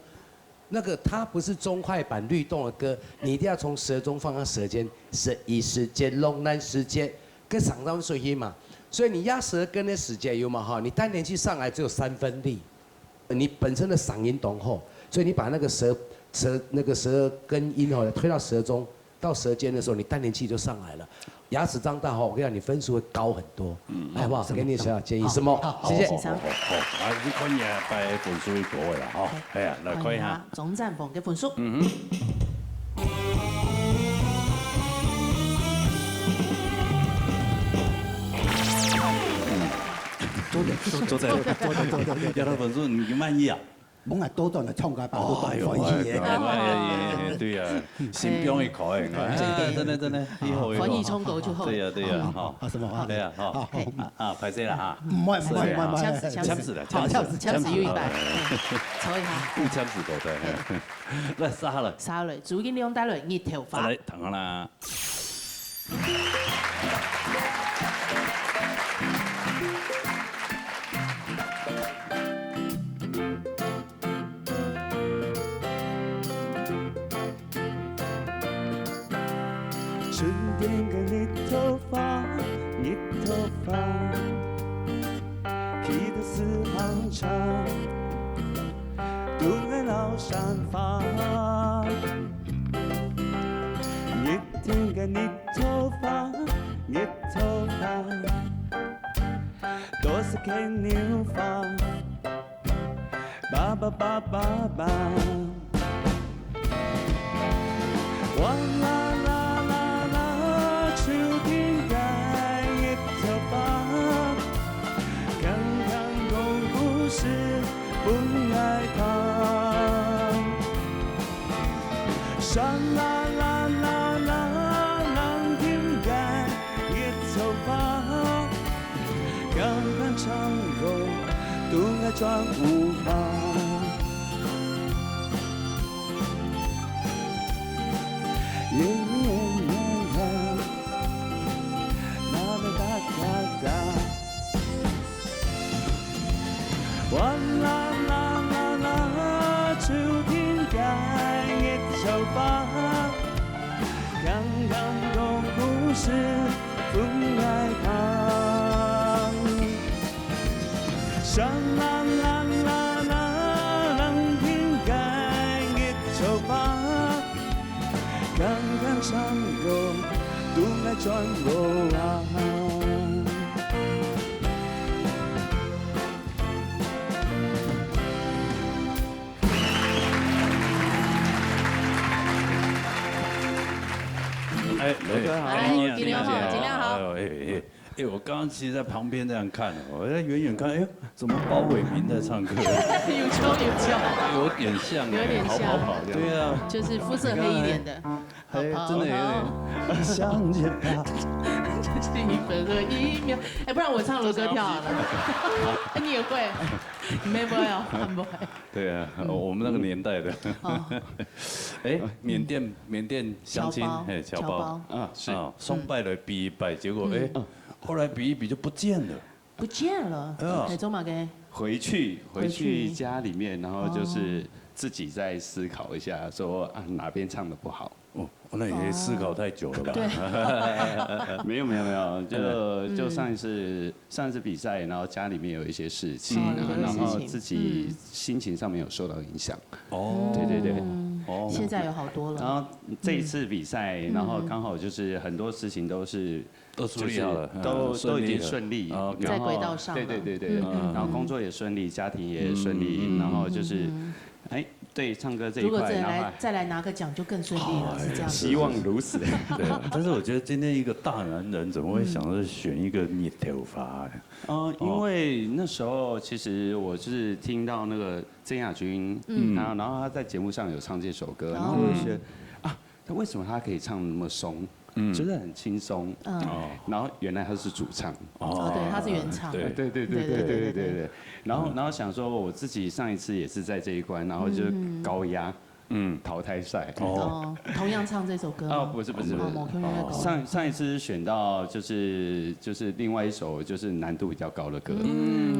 那个它不是中快板律动的歌，你一定要从舌中放到舌尖，舌一时间，龙南世界，跟嗓上水音嘛。所以你压舌根的时间有嘛哈，你丹田气上来只有3分力，你本身的嗓音浓厚，所以你把那个舌根音哦推到舌中，到舌尖的时候，你丹田气就上来了，牙齿张大哈，我跟你讲，你分数会高很多，好不好？给你小小建议，什么？谢谢。好，你看也摆分数一个啦，哈，係啊，來看一下總站房嘅分數。坐在，要到分數你滿意啊？冇啊，多段嚟唱歌吧，多段歡喜嘅。對呀，心中一口誒，真的，以後歡喜衝過就好。對呀，哈。什麼話？對呀，哈。拍攝啦哈。唔係，槍子要100，坐一下。槍子都對。來沙雷，主音量帶來熱頭髮。來，等下啦。春天嘅熱頭髮，騎的是航長，渡海老山發。熱天嘅熱頭髮，多是牽牛髮，爸爸，哇啦。秋天嘅熱頭髮，剛剛公故事不愛他。沙啦啦啦啦，藍天嘅熱頭髮，剛剛唱過都愛轉無法。哇啦啦啦啦，秋天嘅熱頭髮，剛剛講故事不愛他。沙啦啦啦啦，藍天嘅熱頭髮，剛剛唱過都愛轉無啊。尽量好。我刚刚其实在旁边这样看，我在远远看，怎么包伟民在唱歌？有敲，有点像，跑，对啊，就是肤色黑一点的，真的有点像见他，就是1分和1秒。不然我唱罗歌跳好了，你也会？你没会哦，不会。对啊，我们那个年代的。缅甸相亲，侨胞啊，是送拜了比一拜，结果后来比一比就不见了。不见了？台中嘛给。回去家里面，然后就是自己再思考一下，说哪边唱的不好。那也思考太久了吧？对，没有，就上一次比赛，然后家里面有一些事情，然后自己心情上面有受到影响。对。现在有好多了。然后这一次比赛，然后刚好就是很多事情都处理好了，都已经顺利，在轨道上。对，然后工作也顺利，家庭也顺利，然后就是对，唱歌这一块，如果再来拿个奖就更顺利了，是这样子。希望如此。对，但是我觉得今天一个大男人怎么会想着选一个捏头发？因为那时候其实我是听到那个曾雅君，然后他在节目上有唱这首歌，然后我就觉得他为什么他可以唱那么松？就是很轻松，然后原来他是主唱，对，他是原唱，对，然后想说我自己上一次也是在这一关，然后就是高压，淘汰赛，同样唱这首歌吗？不是，上一次选到就是另外一首就是难度比较高的歌，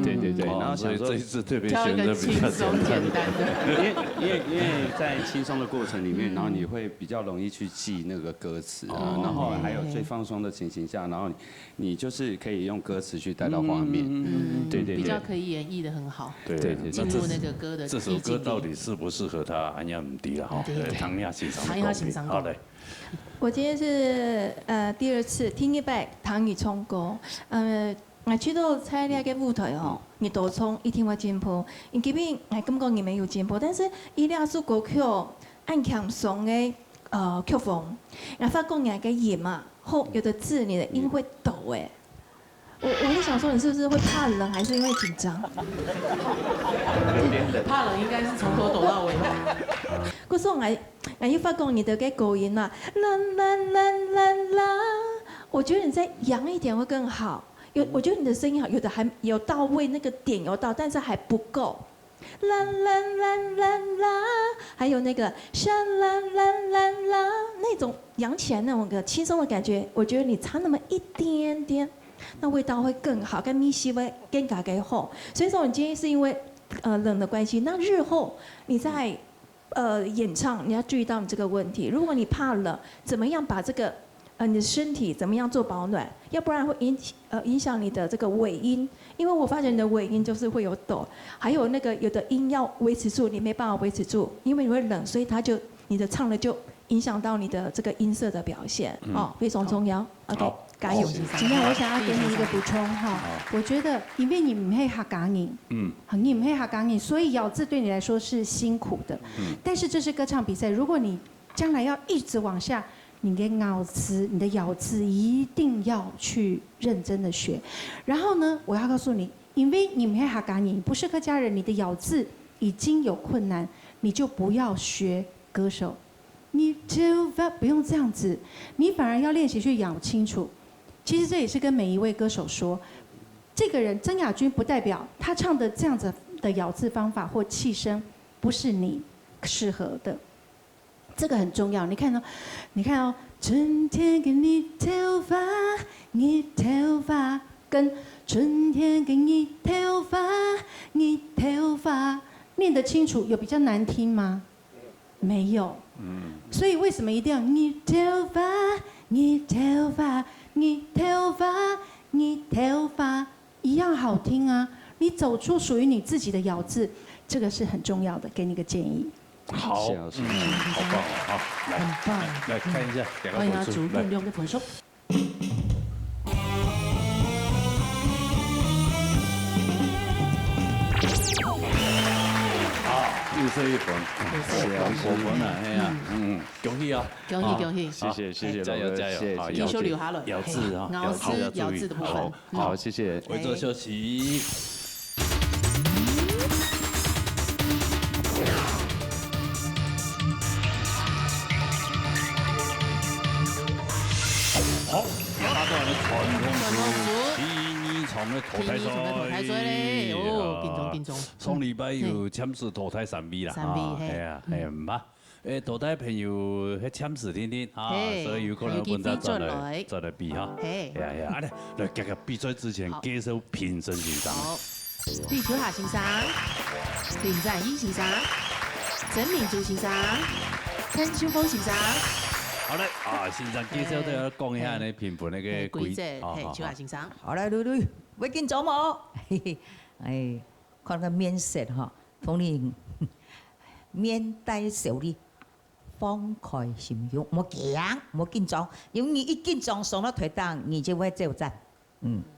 对，然后所以这一次特别选择比较简单的，因为在轻松的过程里面，然后你会比较容易去记那个歌词啊，然后还有最放松的情形下，然后你就是可以用歌词去带到画面，对，比较可以演绎的很好，对，进入那个歌的这首歌到底适不适合他，俺也唔知啦哈。唐雅欣赏，好嘞。我今天是第二次听一摆唐语唱歌，我去到参加个舞台吼，你都唱一定会进步，因基本我感觉你没有进步，但是伊俩首歌曲按强松的曲风，然后发觉你个音嘛，后有的字你的音会抖哎。我在想说，你是不是会怕冷，还是因为紧张？怕冷应该是从头抖到尾吧。可是我又发觉你的个高音啦，啦，我觉得你再扬一点会更好。我觉得你的声音好，有的还有到位，那个点有到，但是还不够。啦，还有那个啦，那种扬起来那种个轻松的感觉，我觉得你差那么一点点。那味道会更好，跟米西会更加给好。所以说，你今天是因为冷的关系，那日后你在演唱，你要注意到你这个问题。如果你怕冷，怎么样把这个你的身体怎么样做保暖？要不然会影响你的这个尾音，因为我发现你的尾音就是会有抖，还有那个有的音要维持住，你没办法维持住，因为你会冷，所以你的唱的就影响到你的这个音色的表现非常重要。OK。加油！今天我想要给你一个补充哈，我觉得因为你唔会客家音，你唔会客家音，所以咬字对你来说是辛苦的。但是这是歌唱比赛，如果你将来要一直往下，你的咬字一定要去认真的学。然后呢，我要告诉你，因为你唔会客家音，不是客家人，你的咬字已经有困难，你就不要学歌手，你就不用这样子，你反而要练习去咬清楚。其实这也是跟每一位歌手说，这个人曾雅君不代表他唱的这样子的咬字方法或气声不是你适合的，这个很重要。你看哦，春天给你头发，你头发，跟春天给你头发，你头发，念得清楚有比较难听吗？没有。所以为什么一定要你头发，你头发？你头发一样好听啊！你走出属于你自己的咬字，这个是很重要的，给你个建议。好，好棒啊！好，很棒。来看一下，欢迎他主动用的捧手。又是一本，我们啊，哎呀，恭喜啊！恭喜！谢谢，加油！继续留下来，咬字啊，咬字的部分。好，谢谢。微坐休息。好，他到了传统俗。从咧淘汰赛咧，并中。上礼拜有签字淘汰3位啦，係啊，唔怕。淘汰朋友喺簽字天所以有可能本再來比哈。係啊，來夾個比賽之前介紹評審先生。李秋霞先生、林贊英先生、曾明珠先生、陳秋峰先生。好嘞，先生介紹都要講一下你評判那個規則。秋霞先生。好來，女，我見咗冇？看個面色哈，逢你面帶笑哩，放开心胸，莫惊，莫紧张，因为你一紧张上了台档，你就会走站。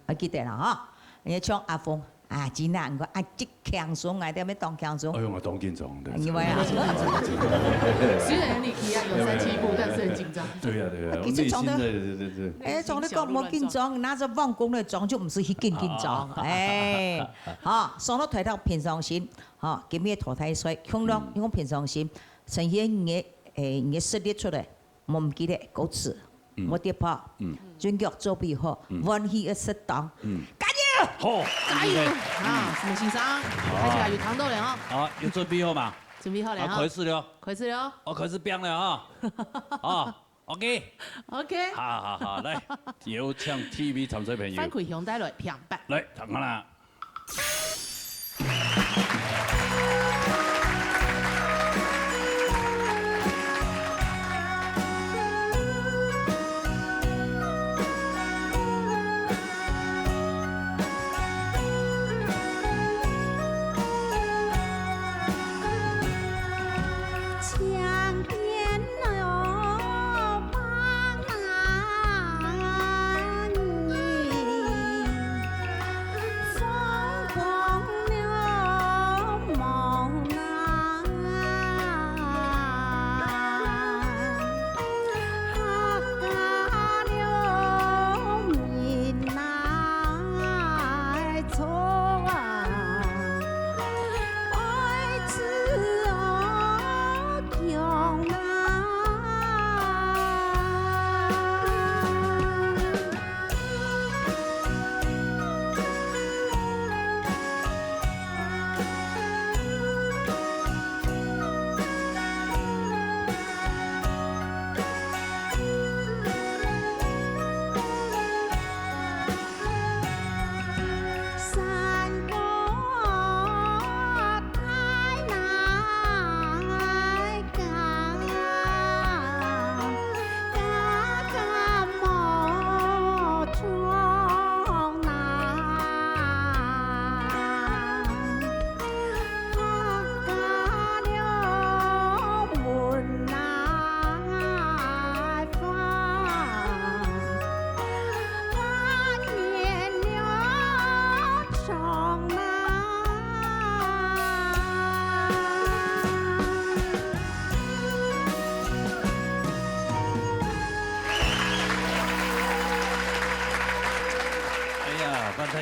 还记得啦哈？你唱阿峰。啊，真难个，啊，即强壮啊，点要当强壮？哎呦，我当紧张的。因为啊，虽然你体啊有3-7步，但是很紧张。对呀对呀，我内心对。哎，从你讲莫紧张，拿着放工的装就唔是去紧张。哎，好，上了台头平常心，好，今日淘汰赛，向让用平常心，呈现你嘅实力出来，莫唔记得歌词，莫跌跑，专业做比好，运气要适当，加油！好，加油啊！什么先生，开始有糖豆了哦。好，有准备好嘛？准备好了哈。开始了。开始了。我开始变了啊！啊 ，OK。OK。好，来，有请 TV 参赛朋友。反馈向带来评判。来，看看啦。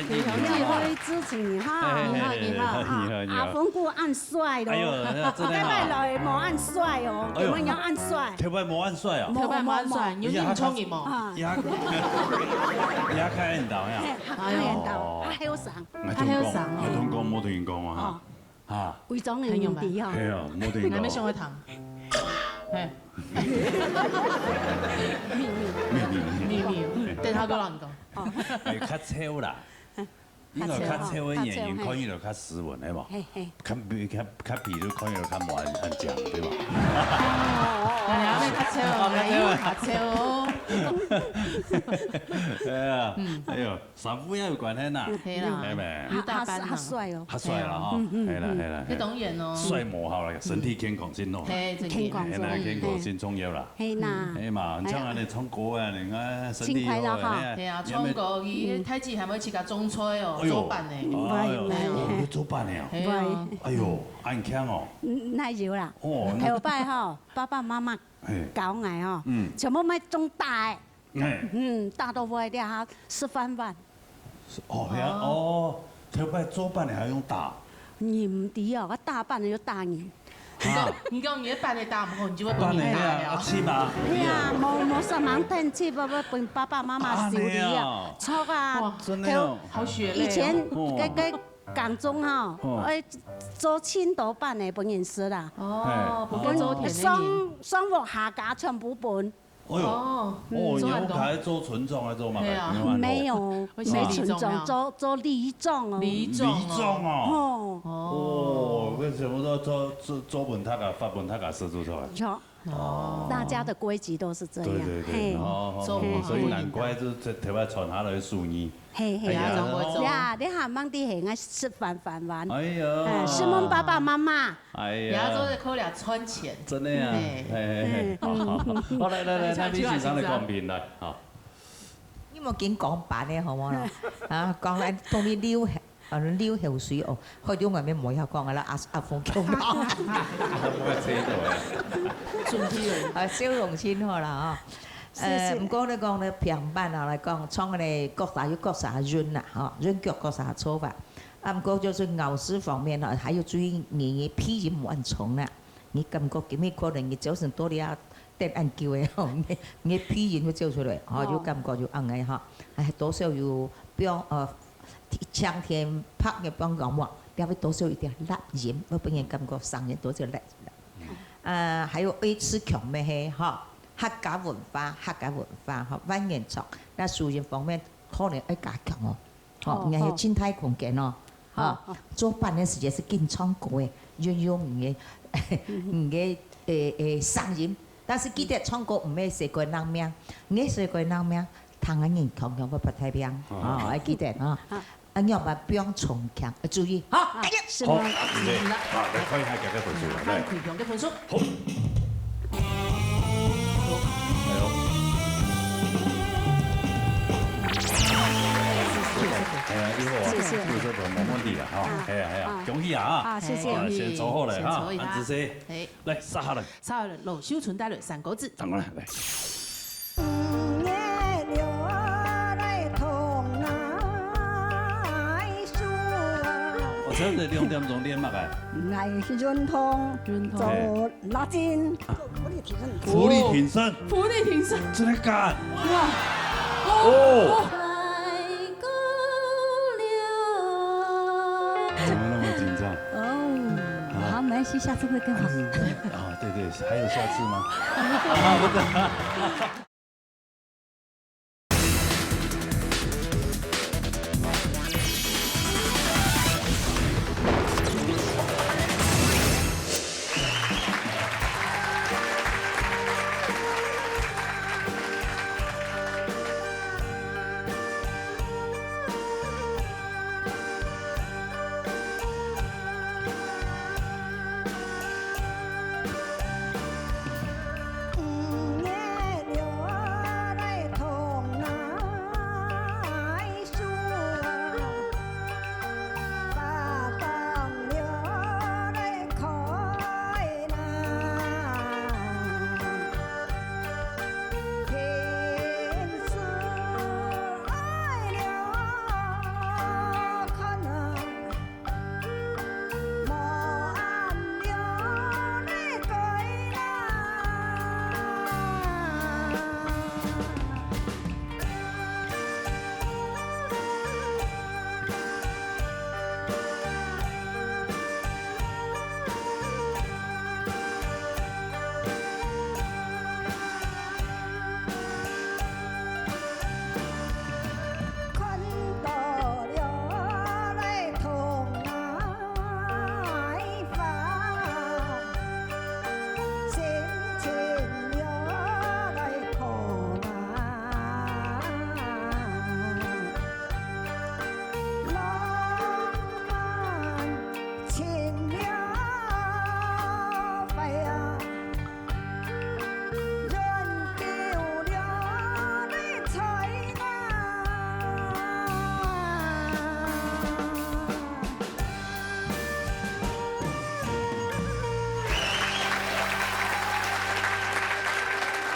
你好，支持你哈，你好阿峰哥按帅咯，哎呦，真的拜来冇按帅哦，我们要按帅，跳摆冇按帅啊，跳摆冇按帅，有硬冲嘅冇，也开引导呀，引导，还有上，还有上，我同讲冇同人講啊，嚇，伪裝嘅用啲啊，係啊，冇同人講，你咩上去談？係。秘密，等下個人講。係較超啦，應該較超嘅演員看起來較斯文係嘛？較比如看起來較冇按講對嘛？係啊，你較超，係啊，哎呦，衫褲也有關係呐，係咪？他帥哦，他帥啦哈，係啦，你懂演哦，帥無效啦，身體健康先咯，健康先重要啦，係啦，係嘛，像我哋唱歌啊，你看身體好啊，係啊，唱歌伊太子係咪似個中吹哦，做扮嘅，你做扮嘅啊，哎呦，按強哦，太少啦，後擺吼，爸爸媽媽教我吼，全部咪中大。大都會啲嚇吃飯飯。哦，係啊，哦，頭擺做飯你還用打？你唔啲啊，我打飯要打你。你講你扮你打唔好，你就會幫你打了。是嘛？係啊，冇什麼天氣，幫爸爸媽媽修理啊，錯啊，真的好血淚。以前嗰港中哈，做青島班嘅本人師啦。哦，本做田嘅。上落下架全部本。哦，你有開做村莊來做嘛？沒有，沒村莊，做里莊哦。里莊哦。哦，个什么周文他啊、法文他啊设置出来。哦，大家的规矩都是这样。对对对，所以难怪就特别传下来的数语。嘿，呀，你还忙得很啊，吃饭玩。哎呀，是我们爸爸妈妈。哎呀，亚洲的口俩穿钱。真的呀，好，来，那你先上来讲评来，好。你莫紧讲白的好冇啦？啊，讲来当你溜口水哦，開咗外面冇有講噶啦，阿鳳叫我。笑容先好啦嗬。唔講你講你平板啊來講，從我哋各啥有各啥潤啦，嗬，潤腳各啥做法。啊，唔過就是咬食方面啊，還要注意你嘅皮炎蚊蟲啦。你感覺幾咩可能你早晨多啲啊，啲按叫嘅嗬，你皮炎會照出嚟，嗬，有感覺就硬嘅嗬，係多少要標香甜拍嘅幫講話，要不多少一點辣鹽，我俾人感覺上癮多少辣。還有愛吃強咩嘅嗬，客家文化嗬，灣人族，那素人方面可能要加強哦，嗬，你係靜態空間哦，嗬，做飯嘅時間是經常過嘅，用你嘅上癮，但是記得唱歌唔係食過人命，你食過人命，唐人人強強不太平，哦，要記得啊。要把不用重強，注意。好，好，好，來看一下這個分數啦，來。開強嘅分數。好。謝謝，冇問題啦，嚇，係啊，恭喜啊，謝謝，先做好嚟嚇，安子師，來殺下來，殺下來，老秀存帶來三個字，等我來。我真係2點鐘練乜嘅？藝潤通做拉筋，浮力挺身，真係幹！哇！哦！怎麼那麼緊張？哦，好，沒關係，下次會更好。啊，對對，還有下次嗎？啊，不是。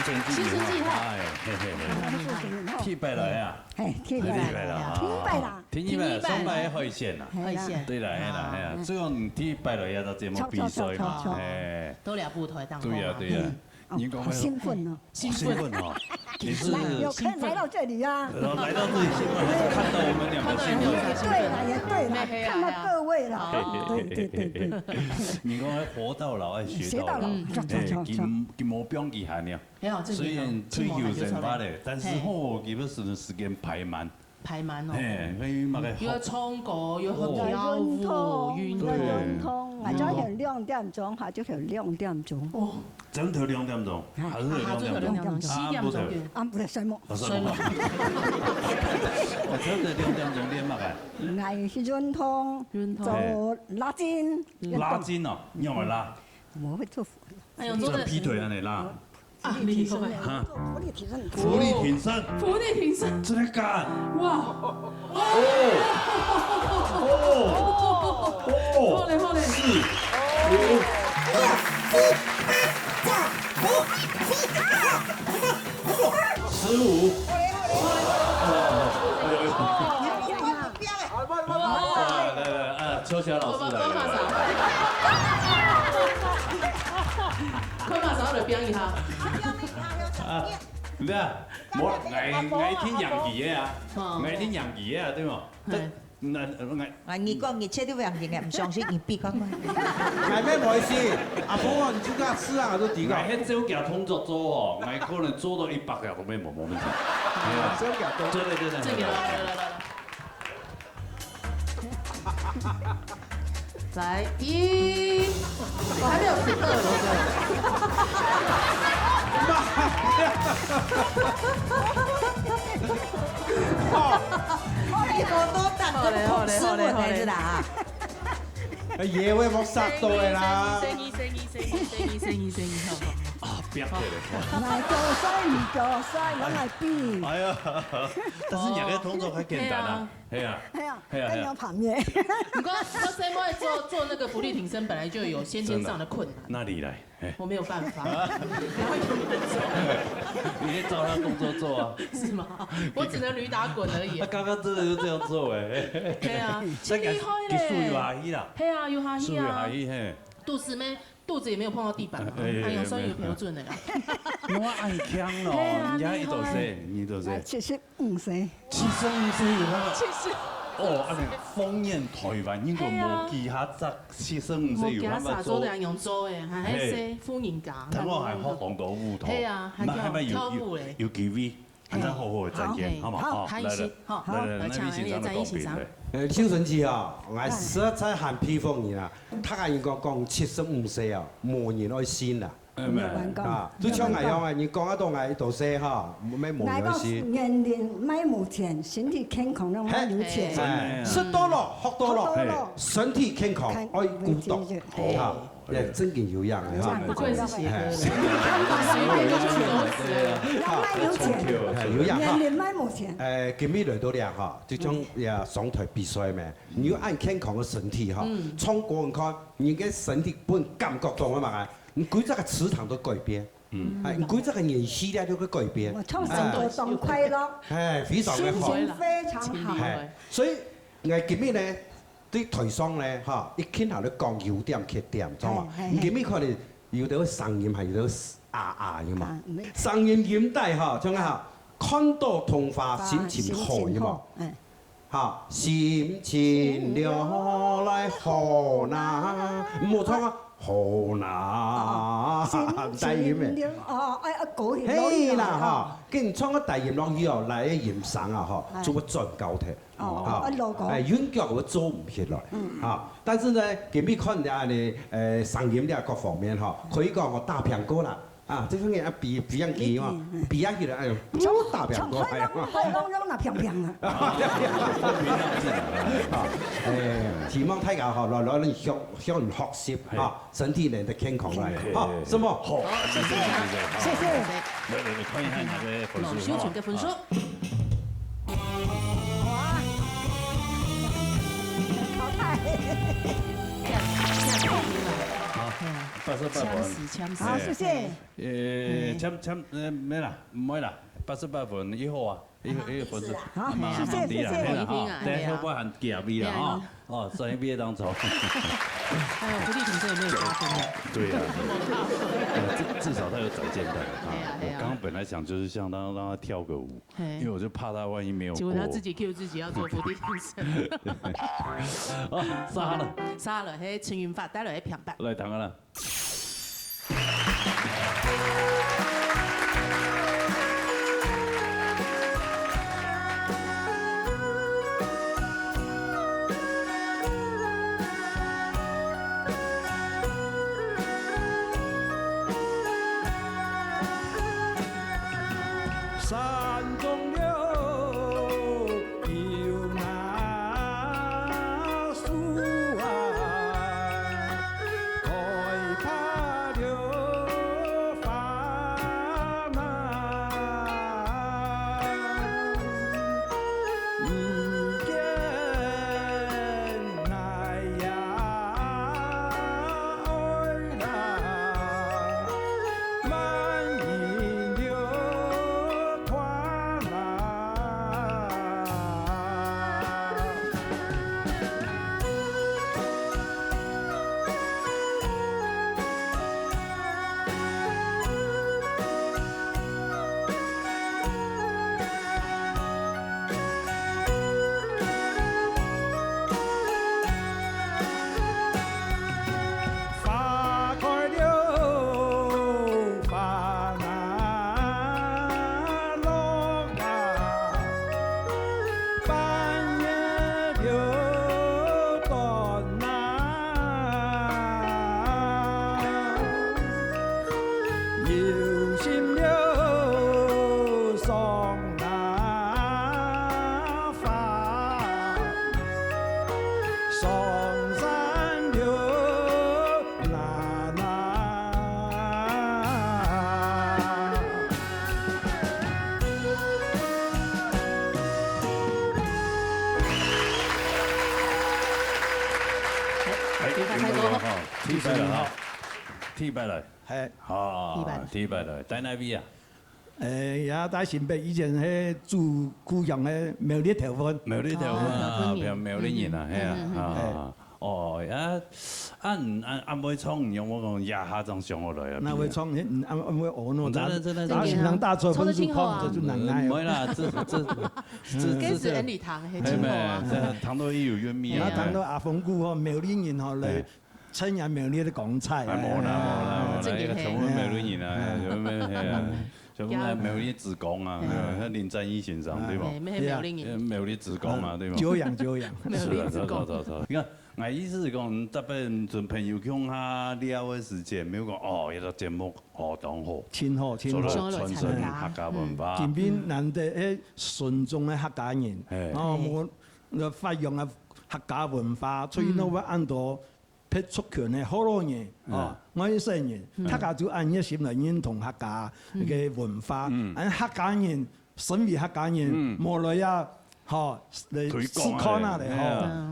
新春计划，天白來啊！天白啦，天一白，雙白海鮮啦，海鮮，對啦，係啦，係啊，最後天白來也到節目比賽嘛，誒，都兩部台當。對呀，對呀。好興奮哦！興奮哦！你是有客人來到這裡啊？來到這裡興奮，看到我們兩個興奮。對啦，也對啦，看到各位啦。對。你講活到老，愛學到老。金毛標記下呢？雖然退休生活嘞，但是吼，基本上時間排滿。排满哦。可以嘛个。又要冲过，又要跳舞，运通，或者係2點鐘，或者係2點鐘。哦，整到2點鐘，還是2點鐘？4點鐘嘅。啱唔係睡夢。睡夢。我整到2點鐘練乜嘅？係運通，做拉筋。拉筋哦，因為拉。我會做。哎呦，做劈腿啊你拉。啊，厲害！浮力挺身，浮力挺身，浮力挺身，真的干！哇！好嘞好嘞，4、5、15。来，秋霞老师来了。快马上来表演一下。啊，唔得，我愛聽洋語嘅啊，愛聽洋語嘅啊，對冇？你講你切都洋語嘅，唔相信你逼佢。愛咩冇意思？阿婆啊，你就咁吃啊，都抵個。愛迄手腳動作做哦，愛可能做到100個都沒問題。係啊，手腳動作。對。來1，我還沒有12你好多蛋都好吃我才知道啊！嘢我冇殺到嘅啦。聲音，啊，別嘅咧。來做曬，唔做曬，我來比。係啊，但是人嘅動作很簡單啊。係啊，跟有旁邊。不過細妹做那個浮力挺身，本來就有先天上的困難。哪裡來？我沒有辦法。你照他動作做啊？是嗎？我只能驢打滾而已。他剛剛真的就這樣做誒。對啊，真厲害嘞。技術有下去啦。對啊，有下去啊。下去嘿。肚子也沒有碰到地板，還有手有標準的啦。我按槍咯，人家一多歲75歲。75歲有啦。哦，安尼豐宴台灣應該冇其他則75歲有辦法做。做用做誒，係喺歡迎假。等我係學廣島舞台。係啊，係跳舞咧。有 KV，很好好再見，好嘛？好，來，那邊欣賞的講邊。邱純志啊，我實在很佩服你啦。他人講75歲啊，冇人愛先啦。啊，都像我樣啊，你講得到我到歲哈，冇咩冇有先。年齡買冇錢，身體健康都買有錢。識多咯，學多咯，身體健康愛孤獨，嚇，誒真件有樣嘅嚇。不愧是協有樣哈。年齡買冇錢。今日來到咧嚇，即種也上台比賽咩？你要按健康嘅身體嚇，從個人看，你嘅身體本感覺到啊嘛。你每一個磁場都改變，係每一個年紀咧都會改變。我從成個動快樂，非常嘅好，心情非常好。所以我今日咧啲台上咧嚇，一傾下都講優點缺點，知嘛？今日可能有啲聲音係有啲嘅嘛，聲音音帶嚇，將下看到童話心情好嘅嘛，嚇心情了來好呐，冇錯啊！好呐，大音嘅，嘿啦嚇，跟住唱個大音浪以後嚟演聲啊嚇，做個轉高鐵，韻腳我做唔起來嚇。但是呢，今日看下你聲音咧各方面嚇，可以講我大蘋果啦。啊，這方面啊比樣機嘛，比樣機咧，哎呦，大蘋果係啊，那平平啊，希望大家嚇來你向人學習嚇，身體練得健康來，好，什麼？好，謝謝。來看一下你嘅分數。小群嘅分數。淘汰。 88分，好，謝謝。咩啦？唔會啦，88分以後啊，呢個分數好，謝謝。等下我還夾你啦哈，哦，所以別當錯。哎呦，浮力挺身也沒有加分的。對啊，至少他有展現到。我剛剛本來想就是想讓他跳個舞，因為我就怕他萬一沒有過。結果他自己 Q 自己要做浮力挺身。殺了，嘿，陳雲發帶來一片白。來，等下啦。 88上山流啦啦。提白了哈，提白了，系，好，提白了，在哪边啊？也在新北以前迄住古阳的苗栗头份，苗栗头份，苗栗人啊，系啊，哦，按尾创用我讲亚下种上落来啊。那尾创按尾学喏，打新人大错分数考这就难耐。唔会啦，这是恩礼堂，系真好啊。糖都有玉米啊。糖都阿峰姑吼，苗栗人吼来称人苗栗的港菜。冇啦，一个从我苗栗人啊，咁咩系啊。就讲来苗栗职工啊，那林占一先生对不？苗栗职工嘛，对不？久仰。是啊，错。你看，我意思是讲，特别阵朋友向他聊的时间，没有讲哦，一个节目活动好，真好，传承客家文化。今边难得迄纯种的客家人，我发扬啊客家文化，所以呢我按到。撇出拳的好多年，我啲新人，客家就按一心嚟認同客家嘅文化，按客家人，身為客家人，無來啊，嚟思考那嚟，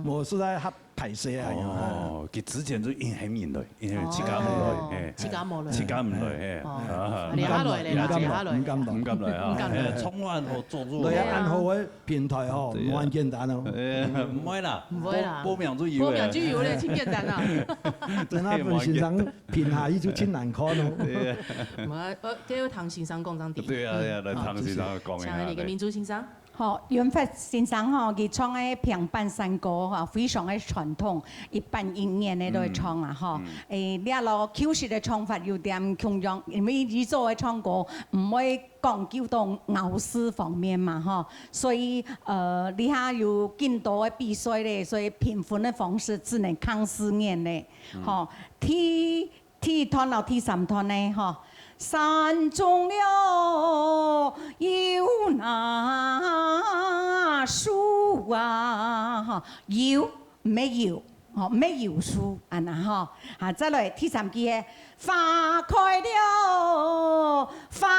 無是在客排泄啊。哦，佢之前都應很面來，因為自家唔來，自家冇來，自家唔來，你下來，唔敢來啊，衝完後做咗。你按好嘅平台吼，冇咁簡單哦。唔會啦，報名就有咧，真簡單啊。等下份先生評下，伊就真難看咯。唔係，這要唐先生講張啲。對啊，來唐先生講一下。像你嘅民族先生。好，元發先生吼，佢唱嘅平板山歌吼，非常嘅傳統，一般一年嘅都會唱啊吼。呢個 Q 式嘅唱法有點強樣，因為伊做嘅唱歌唔會講究到咬字方面嘛吼，所以你下有更多嘅比賽咧，所以評分嘅方式只能看4年咧，吼。第一團到第3團咧吼。山中了有哪樹啊？有沒有？沒有樹啊那哈。再來第3句嘅花開了，花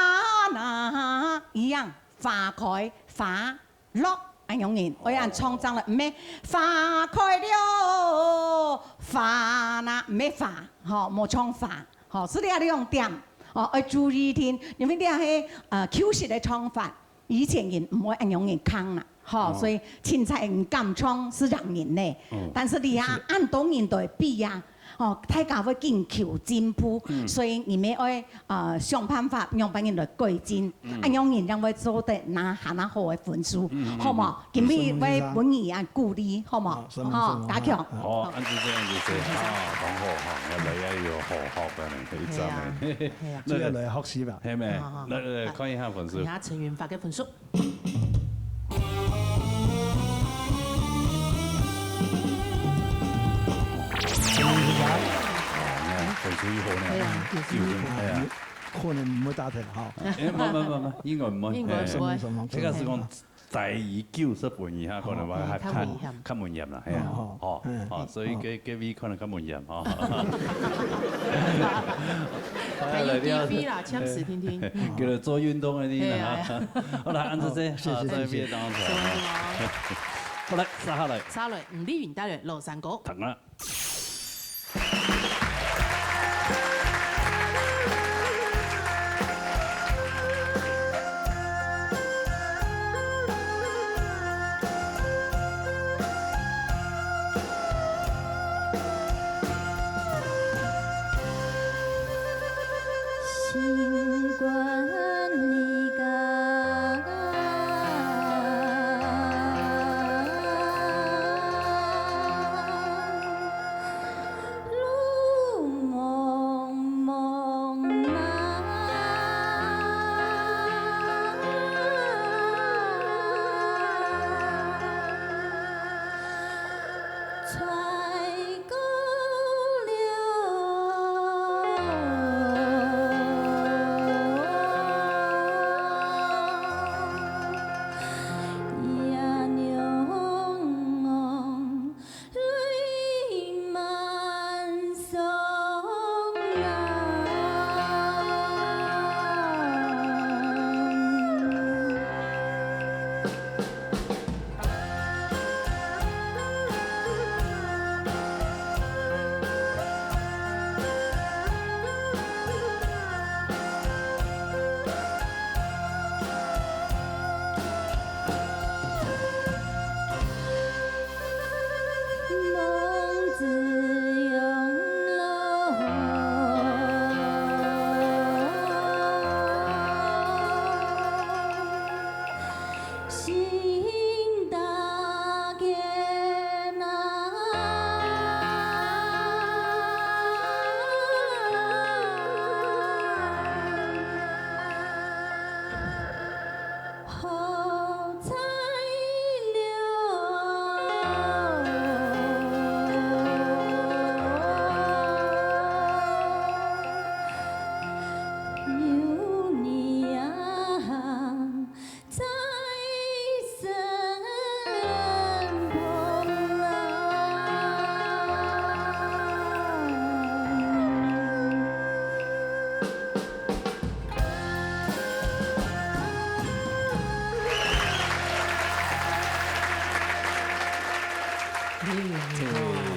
哪一樣？花開花落安樣人，我人創造了咩？花開了，花哪沒花？冇創花，是你用點。要注意聽，因為呢係Q 式嘅唱法，以前人唔會咁樣人坑啦，所以現在唔敢唱是讓人咧。但是你啊按當年代比啊，大家會更求進步，所以你們要想辦法讓別人來改進，咁樣人讓我做得拿好嘅分數，好冇？今日我本意啊鼓勵，好冇？加強。好，按照這樣子講講好嚇，我哋要學嘅呢，一陣嘅。這個嚟學習吧，係咪？嚟看一下分數。睇下陳元發嘅分數。分數以後呢，係啊，可能唔會打題嚇。唔，應該唔會。呢個是講第29是半以下，可能話係較悶嚴啦，係啊，所以嘅 V 可能較悶嚴哦。還有 DV 啦，槍詞聽聽。叫做做運動嗰啲啦嚇。好啦，按照這，謝謝。好嚟，殺下嚟。殺嚟，吳麗雲帶來羅山歌。等啦。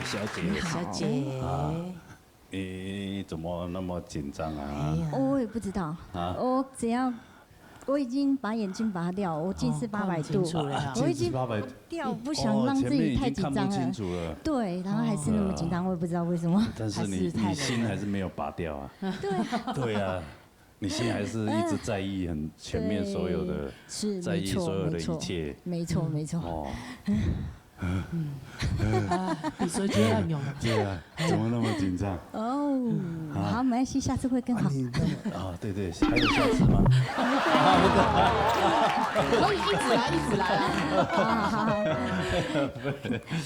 小姐，小姐，你怎么那么紧张啊？我也不知道，我只要。我已经把眼镜拔掉，我近视800度，我已经掉，不想让自己太紧张了。对，然后还是那么紧张，我也不知道为什么。但是你心还是没有拔掉啊。对。对啊，你心还是一直在意很全面所有的，在意所有的一切。没错。哦。比谁最暗涌？对啊，怎么那么紧张？哦，好，没关系，下次会更好。对，还有下次吗？可以一直来好。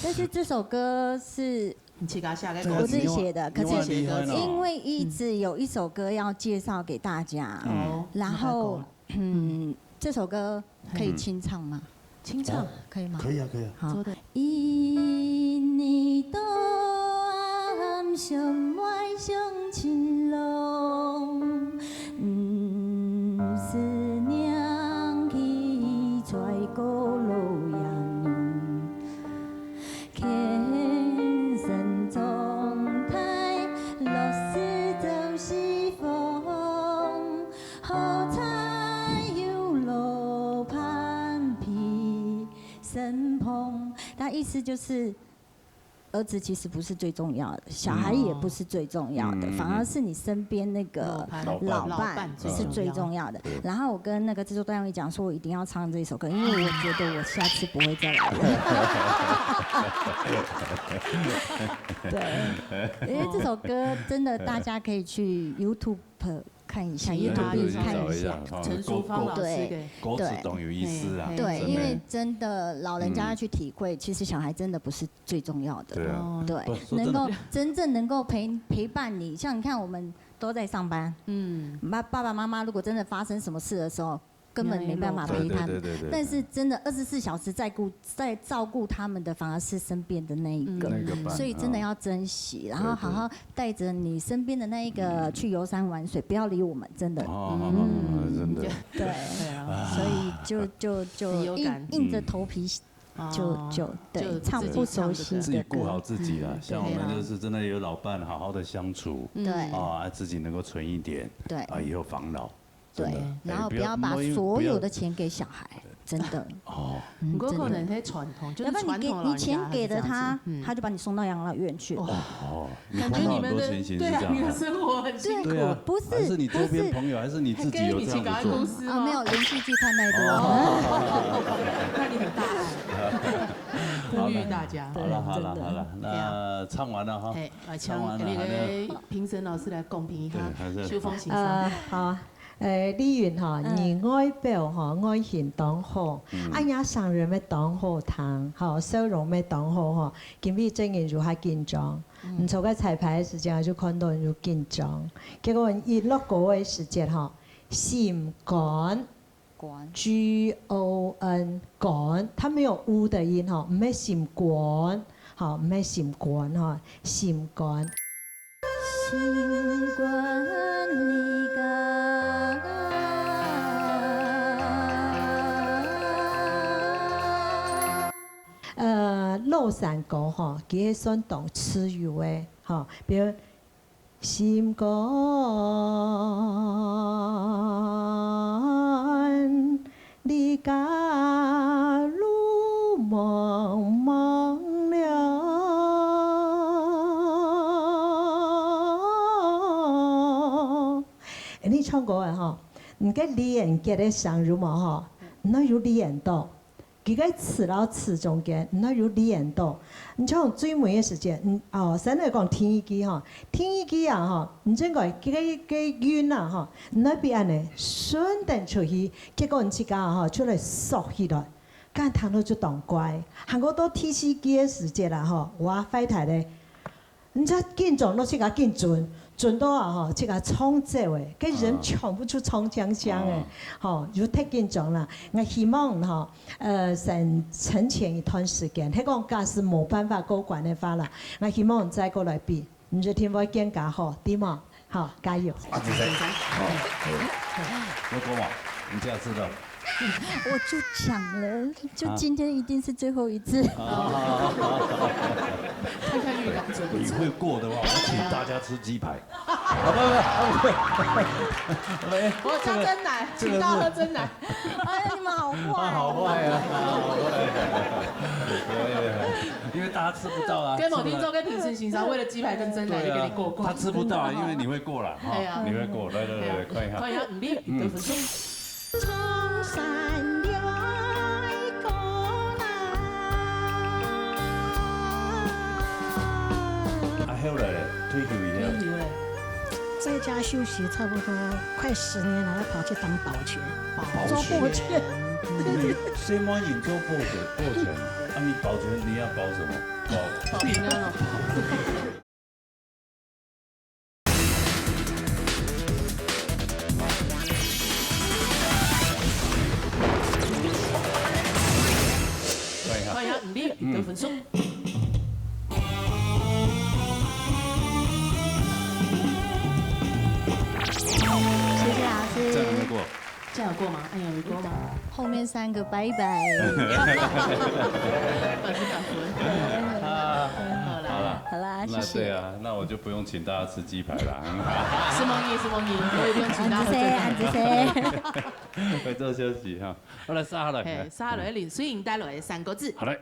但是这首歌是我自己写的，可是因为一直有一首歌要介绍给大家，然后这首歌可以清唱吗？清唱可以吗？可以啊。好。因你多暗上外上青龙，思念去揣古老人，天神状态，落丝就是风，好彩有路攀皮身旁。他意思就是，儿子其实不是最重要的，小孩也不是最重要的，反而是你身边那个老伴是最重要的。然后我跟那个制作单位讲说，我一定要唱这首歌，因为我觉得我下次不会再来了。对，因为这首歌真的大家可以去 YouTube。看一下，YouTube 看一下，陈淑芳老师对，狗子懂有意思啊。对，因为真的老人家要去体会，其实小孩真的不是最重要的。对，能够真正能够陪伴你，像你看我们都在上班，爸爸妈妈如果真的发生什么事的时候，根本没办法陪他们。但是真的24小时在照顾他们的，反而是身边的那一个，所以真的要珍惜，然后好好带着你身边的那一个去游山玩水，不要理我们，真的。真的。对，所以就硬着头皮。对，唱不熟悉的歌，自己顾好自己啦。像我们就是真的有老伴，好好的相处，对自己能够存一点，对以后防老。对，然后不要把所有的钱给小孩，真的。不过可能是传统，就是传统你钱给了他，他就把你送到养老院去了。感觉你们的你的生活很辛苦。不是，还是你周边朋友，还是你自己有这样子做？没有连续剧看太多。那你很大爱，呼吁大家。好了，那唱完了哈。唱完了，那个评审老师来公平一下，秋风欣赏。好。李云哈，你外表哈外形当好，也上人要当好谈，好笑容要当好哈。今日真人就还紧张，坐在彩排的时间就看到人就紧张，结果一落歌的時節哈，心肝 GON 肝，它沒有 U 的音哈，唔係心肝，好唔係心肝哈，心肝。心肝你落山歌吼，佢係算當詞語嘅，吼，比如心肝你假如茫茫了。你唱歌嘅吼，唔該練嘅咧上入嘛吼，那有練到。佢個詞到詞中間，那有練到。你像最尾嘅時間，先嚟講天機吼，天機啊吼，你真個佢個韻啊吼，那邊安尼順等出去，結果你自家吼出來縮起來，咁彈到就當乖。韓國到天機嘅時間啦吼，我快睇咧，你這緊張都自家緊準。準到啊！吼，即個創作誒，跟人唱不出唱腔腔誒，吼，就太緊張啦。我希望吼，沉潛一段時間，迄個假是冇辦法過關的話啦，我希望再過來比，你就聽我更加好，對嗎？好，加油！我講話，你這樣知道。我就讲了，就今天一定是最后一次。看看预感准不准？你会过的话，我请大家吃鸡排。我加真奶，请大家喝真奶。哎呀，你们好坏！好坏啊！因为大家吃不到啊。跟某听众跟平时欣赏，为了鸡排跟真奶就给你过关。他吃不到啊，因为你会过了哈，你会过。来，快一下。快一下，唔必得分数。苍山来过来。啊，后来退休以后。在家休息差不多快10年了，要跑去当保全，做保全。你什么人做保全？啊，你保全你要保什么？保平安哦。快一下，唔必得分数。这样会过？这样有过吗？哎呀，有过吗？后面3个拜拜。好啦，谢谢。对啊，那我就不用请大家吃鸡排了。是梦怡，我也不用请大家喝真奶。会做休息哈。好来杀了。杀了林水莹带来3个字。好嘞。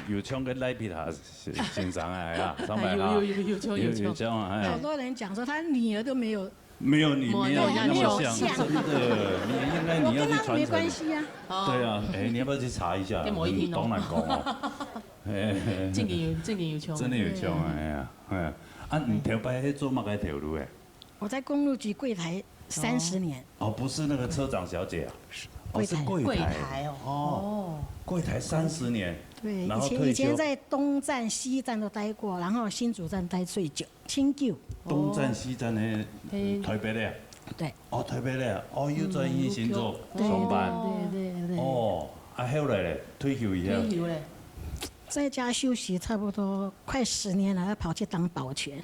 有枪跟赖皮塔欣赏啊，上面啊，有枪啊，好多人讲说他女儿都没有你那么像，真的，你要去传承。没关系啊。对啊，你要不要去查一下？东南宫哦。正经有枪。真的有枪啊，啊，你头摆做乜嘅条路诶？我在公路局柜台30年。哦，不是那个车长小姐啊。是柜台哦。柜台30年。对，以前在东站、西站都待过，然后新竹站待最久，清旧。东站、西站的台北的。对。哦，台北的，又在一新做上班。对。哦，啊，后来咧，退休以后。在家休息差不多快10年了，要跑去当保全。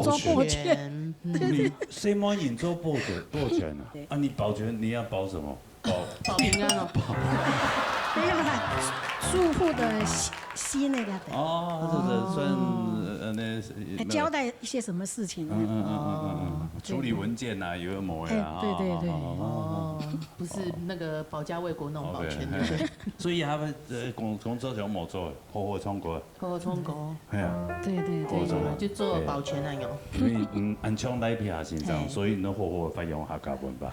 做保全。你什么人做保全啊？啊，你保全你要保什么？保平安哦。没有啦，住户的吸那个的。哦，这算交代一些什么事情？处理文件呐，有没呀？对。哦，不是那个保家卫国那种保全的。所以他们工作就冇做，好冲过。系啊。对。就做保全那样。因为按枪来皮下先生，所以你好发扬客家文化。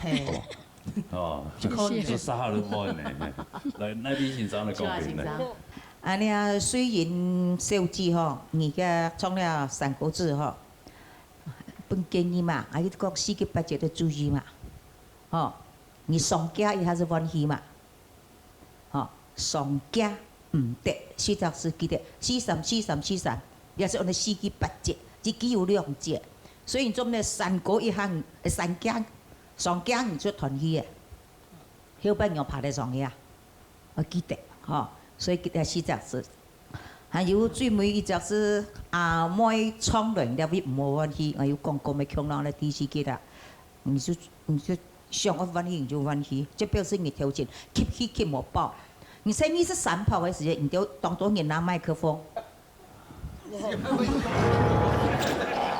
哦，就杀了冇呢。来那边先生来讲评呢。啊，了虽然小子吼，而家创了三国志吼，本建议嘛，啊，伊讲四季8节的注意嘛，吼，你上家伊还是欢喜嘛，吼，上家唔得，四则是记得43，也是按照四季8节，只只有2节，所以做呢三国一项三家，上家唔出团喜嘅，后边又拍在上呀，我记得，吼。所以四則是，還有最尾一則是阿妹沖涼了，唔好歡喜，我要講過咪強人咧電視機啦，你就想我歡喜你就歡喜，這表示你條件 keep 冇爆。你猜你是3炮嘅時間，你就當作你拿麥克風。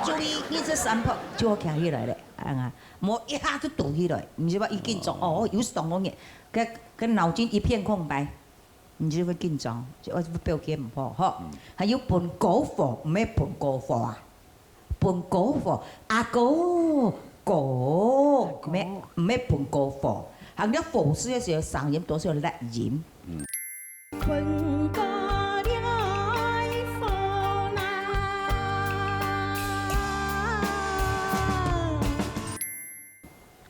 注意，你這3炮就要扛起來咧，啊，冇一下就倒起來，唔是話已經做哦，有時當我嘅，個腦筋一片空白。你就會緊張，我表現唔好，嗬。還有伴果貨，唔係伴果貨啊，伴果貨，阿果唔係伴果貨，行咗貨事嘅時候，上音多少甩音。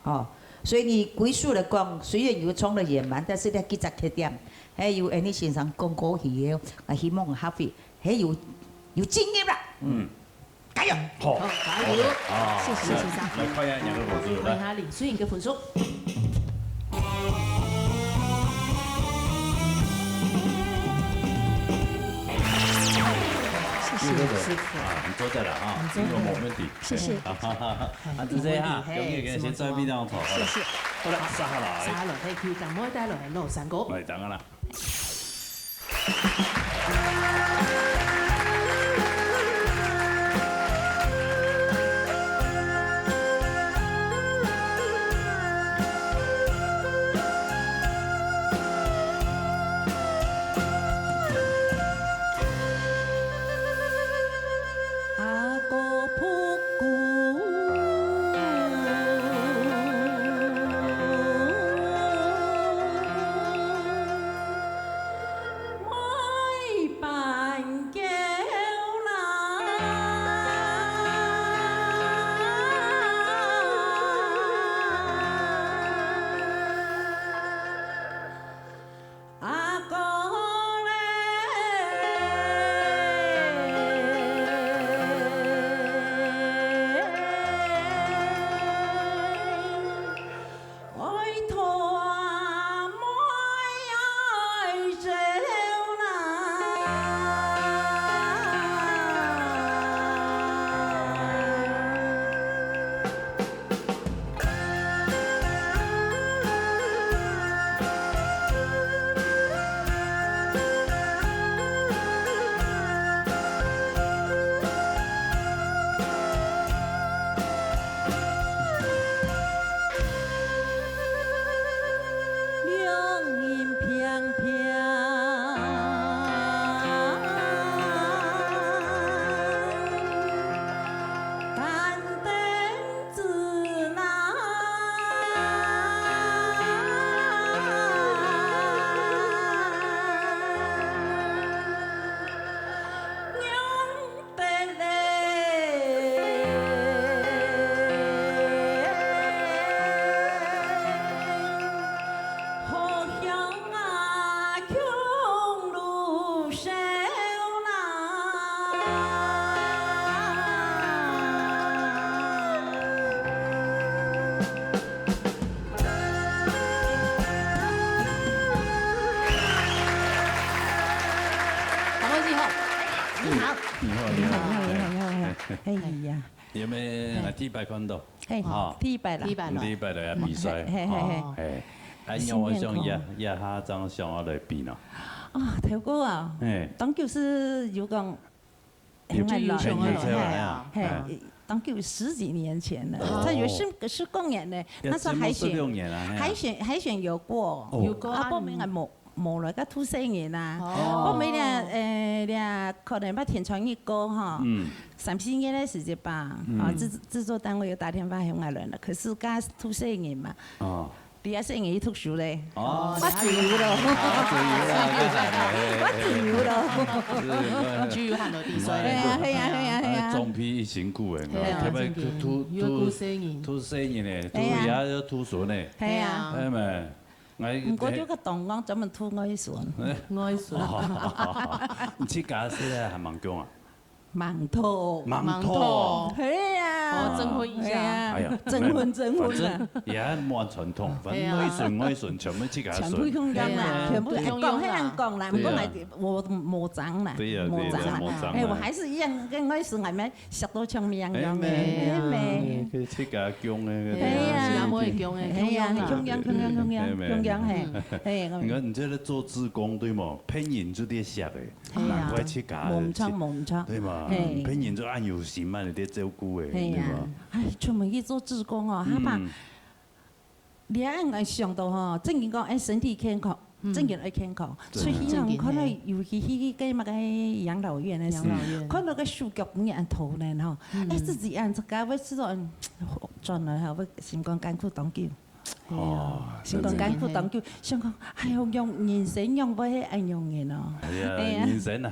哦，所以你歸屬嚟講，雖然有衝得也慢，但是咧幾隻缺點。還有你先生講過去嘅，我希望下回還有經驗啦。加油！好，加油！謝謝先生。來看下兩個分數，問下林水瑩嘅分數。謝謝。你坐在了啊，這個冇問題。謝謝。啊，就這樣，永遠先在邊度坐。謝謝。好啦，沙來。沙來，睇佢咁可以帶來羅山歌。嚟等下啦。哎呀，有咩T拜看到？哦，T拜啦，T拜來比賽，係，係，我想一下張相我來比咯。啊，頭哥啊，當就是有講，當就10幾年前了，他有是公演的，那時候海選有過，啊，報名係冇來個土生人啊，報名咧可能把填傳一個哈，3、4年的時間吧，啊製作單位有打電話向我來了，可是家土生人嘛，伫遐说英语读书咧，哦，我自由咯，自由行到地水，係啊，裝批一辛苦誒，特別土生人咧，土也要土筍咧，係啊，係咪？唔過呢個檔講怎麼土愛筍？愛筍，你去家時咧係盲講啊？盲拖，係啊，徵婚一下，徵婚啊！也冇傳統，反正愛筍，全部去家全部用啦，全部講黑人講啦，唔講係我長啦，我長，哎，我還是一樣跟愛筍係咪食到像綿羊嘅？佢去家講嘅，係啊，冇係講嘅，係啊，中央係，你看你這個做志工對嘛，拼音就啲寫嘅，難怪去家，冇錯，對嘛，拼音就按有心嘛，你啲照顧嘅，對嘛。哎，出門去做志工哦，他把你愛想到吼，正經講愛身體健康，正經愛健康，所以希望看到尤其去個乜個養老院的時候，看到個書局咁樣頭呢吼，哎自己按自家要知道賺來後要心肝艱苦當救。哦，心肝艱苦當救，想講哎呦用人生用不係愛用嘅咯。係啊，人生啊，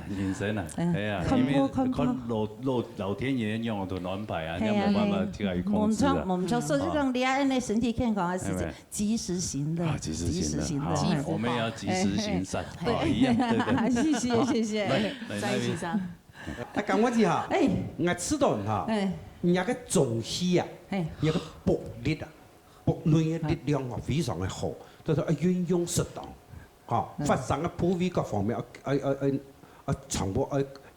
係啊，因為看老天爺用的安排啊，你冇辦法去控制啊。冇錯，所以講你愛那身體健康係及時行的，及時行的，我們要及時行善，對，謝謝。在先生，講我知哈，我吃到哈，人家個中醫啊，有個薄力啊。國內嘅力量啊，非常嘅好，就是運用適當，嚇發生嘅部位各方面全部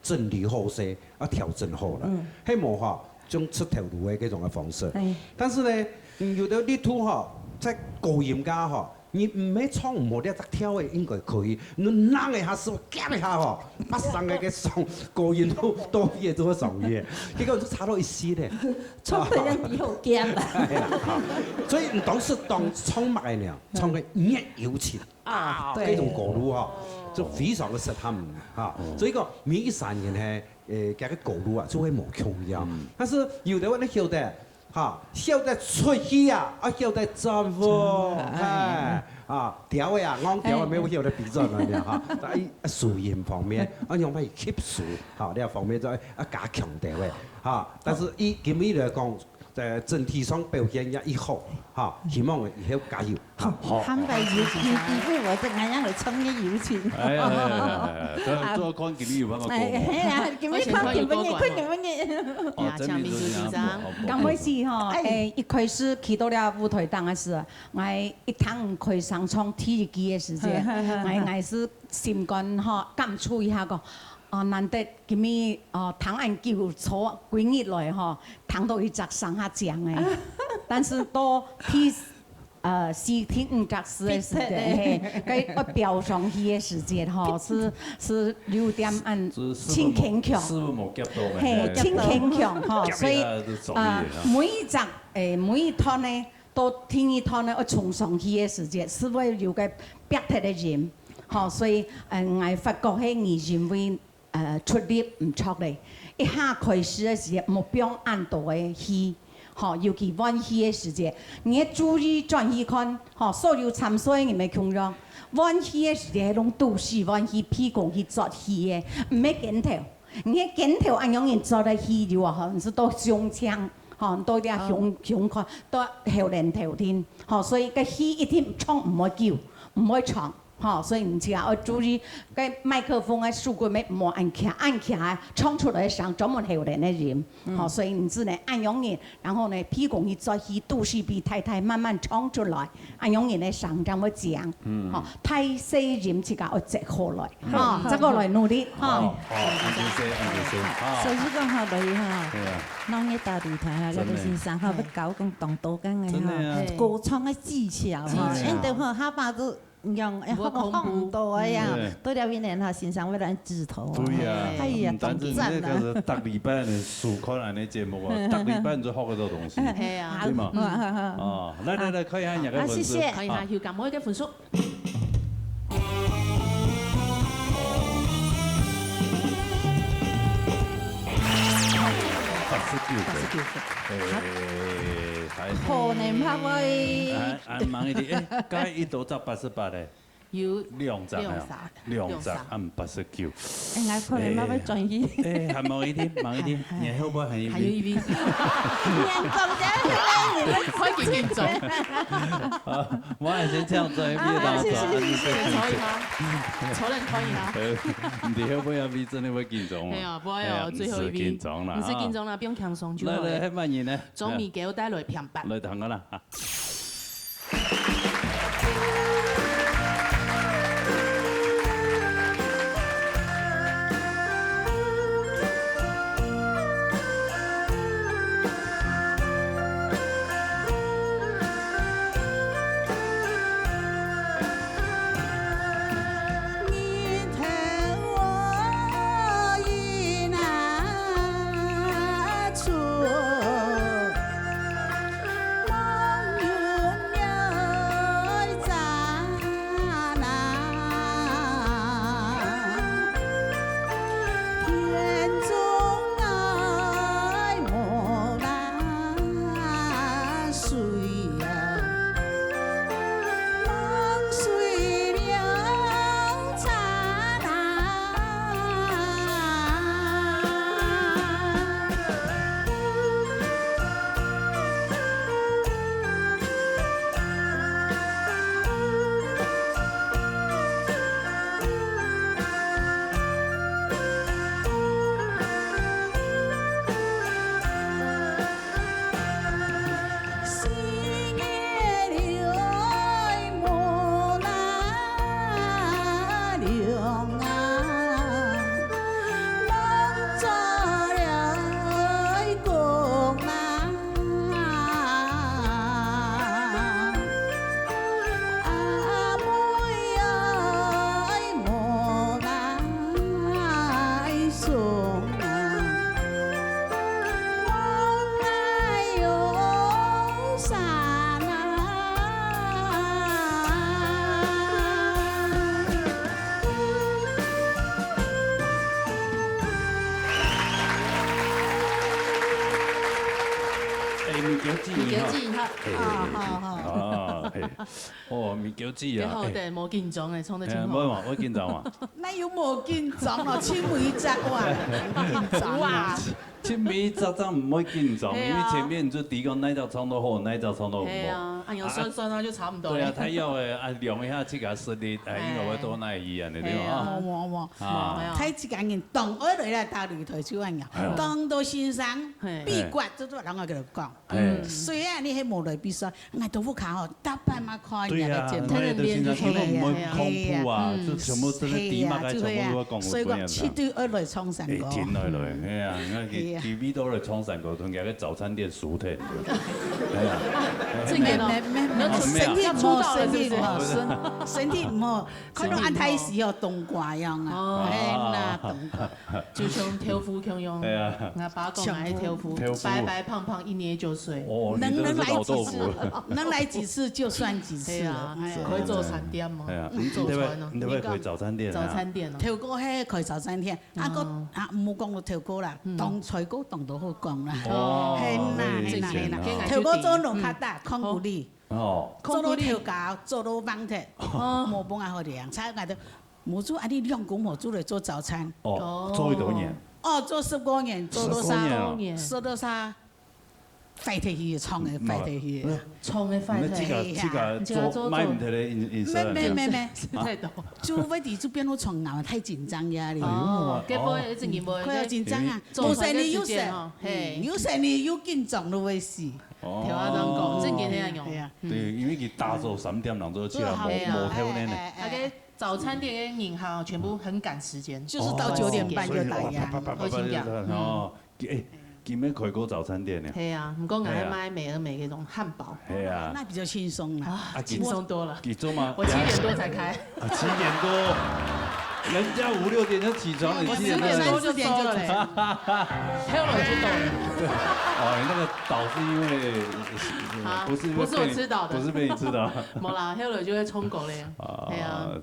整理好些，調整好啦。希望嚇將出條路嘅嗰種嘅方式。但是咧，有啲呢套嚇，即係高嚴家嚇，你唔係唱唔好，你一跳嘅應該可以，你攬一下手夾一下嚇，把上嘅上高嚴都嘢都上嘢，結果就差到一絲咧。唱得人以後夾啊！所以唔當適當唱乜嘅呢？唱嘅熱有情啊，呢種歌路嚇，就非常嘅適合嚇。所以個每一三年係嘅歌路啊，就會冇強調。但是有的話你曉得嚇，曉得出戲啊，曉得站喎，調嘅啊，啱調啊，沒有曉得比較難嘅嚇。喺樹音方面，用乜 keep 樹嚇呢個方面就加強調嘅嚇。但是以今日嚟講，在整體上表現也好嚇，希望以後加油。好，坦白有錢，地府我就咁樣嚟衝嘅有錢。係，都看今日有乜個講。係啊，今日看今日，看今日。哦，真係都先生。剛開始吼，一開始去到了舞台檔嘅時候，我一趟唔開上唱體育機嘅時間，我是心肝吼感觸一下個。難得今日唐安叫坐幾日來吼，唐到一隻上下獎誒，但是到第4天5隻時嘅時間，佢表上去嘅時間吼是6點半，真堅強，係真堅強吼，所以每一趟呢，到聽一趟呢，我衝上去嘅時間，是為有個別特嘅人，吼，所以我發覺係我認為。出力唔錯嚟，一下開始嘅時間目標按到嘅戲，嗬，尤其灣戲嘅時間，你注意轉去看，嗬，所有參賽嘅咪強樣，灣戲嘅時間攏都是灣戲屁股去做戲嘅，唔係鏡頭，你鏡頭按樣人做嘅戲就話可能是到胸腔，嗬，到啲胸腔，到後面頭天，嗬，所以個戲一定唱唔可以叫，唔可以唱。好，所以你只要注意，個麥克風嘅數據咪冇按起來，唱出來上專門後人嘅人。好，所以你只能按樣嘢，然後呢，屁股一做起，肚臍比太太慢慢唱出來，按樣嘢嚟上咁樣講。好，太細人自家要接過來，哈，接過來努力。哈。所以講後來哈，當一到舞台哈，嗰個先生哈要教講動刀工嘅哈，歌唱嘅技巧哈，因為哈下巴都。用好多呀，多了一年哈，先生為咱指頭。對呀，哎呀，唔單止呢個特禮拜嘅數看安尼節目啊，特禮拜就學好多東西。係啊，對嘛？哦，來，看一下人家分數。看一下調感開嘅分數。89破年拍我。慢一点，该一度到88嘞。有200啊，200按89。我可能慢慢转移。还慢一点，慢一点，你会不会很一还有一边。快点紧张。我还先这样做，别当做。谢谢可以吗？仇人可以吗？你会不会要比真的会紧张？没有，不会哦，最后一边。紧张啦，不是紧张啦，不用轻松就好。来，还慢人呢？总米给我带来平板。来，等我啦。哦，咪叫子啊！好的，无紧张的，创得真好。无嘛，我紧张嘛。那有无紧张哦？青梅竹哇，紧张哇！青梅竹竹唔会紧张，因为前面就提讲哪一条唱得好，哪一条唱得唔好。对啊，按样算算啊，就差不多。对啊，他要的啊量一下这个实力，应该会多那一样的对吧？冇，睇一间人动下来啦，大擂台就安样，动到身上，闭关这都人我跟你讲。虽然你迄无来比赛，我豆腐卡哦，大半嘛看人家节目，对啊，现在都唔会恐怖啊，就全部都是低嘛，该全部都讲所以讲，七对二来创三个。天来来，哎呀，你 TV 都来创三个，同家个早餐店熟的。哎呀，这个呢，身体冇身体冇身体冇，可能按太时哦冬瓜样啊，哎那冬瓜，就像挑夫咁样，我爸讲爱挑夫，白白胖胖，一捏就碎。哦，能来几次，能来几次就算几次了。可以做餐店吗？做餐哦，你会开早餐店？早餐店哦，跳歌迄开早餐店，啊个啊唔好讲到跳歌啦，当菜歌当都好讲啦。哦，嘿啦，跳歌做路较大，康古里。哦，做到跳高，做到网铁，冇帮啊好凉。才我哋母猪啊，你两公母猪来做早餐。哦，做几多年？哦，做15年，做到啥？做到啥？快铁鱼，创的快铁鱼，创的快铁鱼。这个做买唔得咧，饮食。没，太多。就为地就变到创硬，太紧张呀你。哦，结果一直认为。快要紧张啊！有生理有神，嘿，有生理有紧张都会死。听我这样讲，真嘅那样用。对，因为佢大早3点人都起来冇跳呢。那个早餐店嘅人哈，全部很赶时间，就是到9点半就来呀。好心讲。哦，今日开个早餐店呢。系啊，唔过我爱买美而美嗰种汉堡。系啊。那比较轻松啦。轻松多了。几周吗？我7点多才开。7点多。人家5、6点就起床，你10点多就收了嘞，还有人去抖。哦，你那个倒是因为不是我吃倒的，不是被你吃的。没啦，后来就会冲过嘞。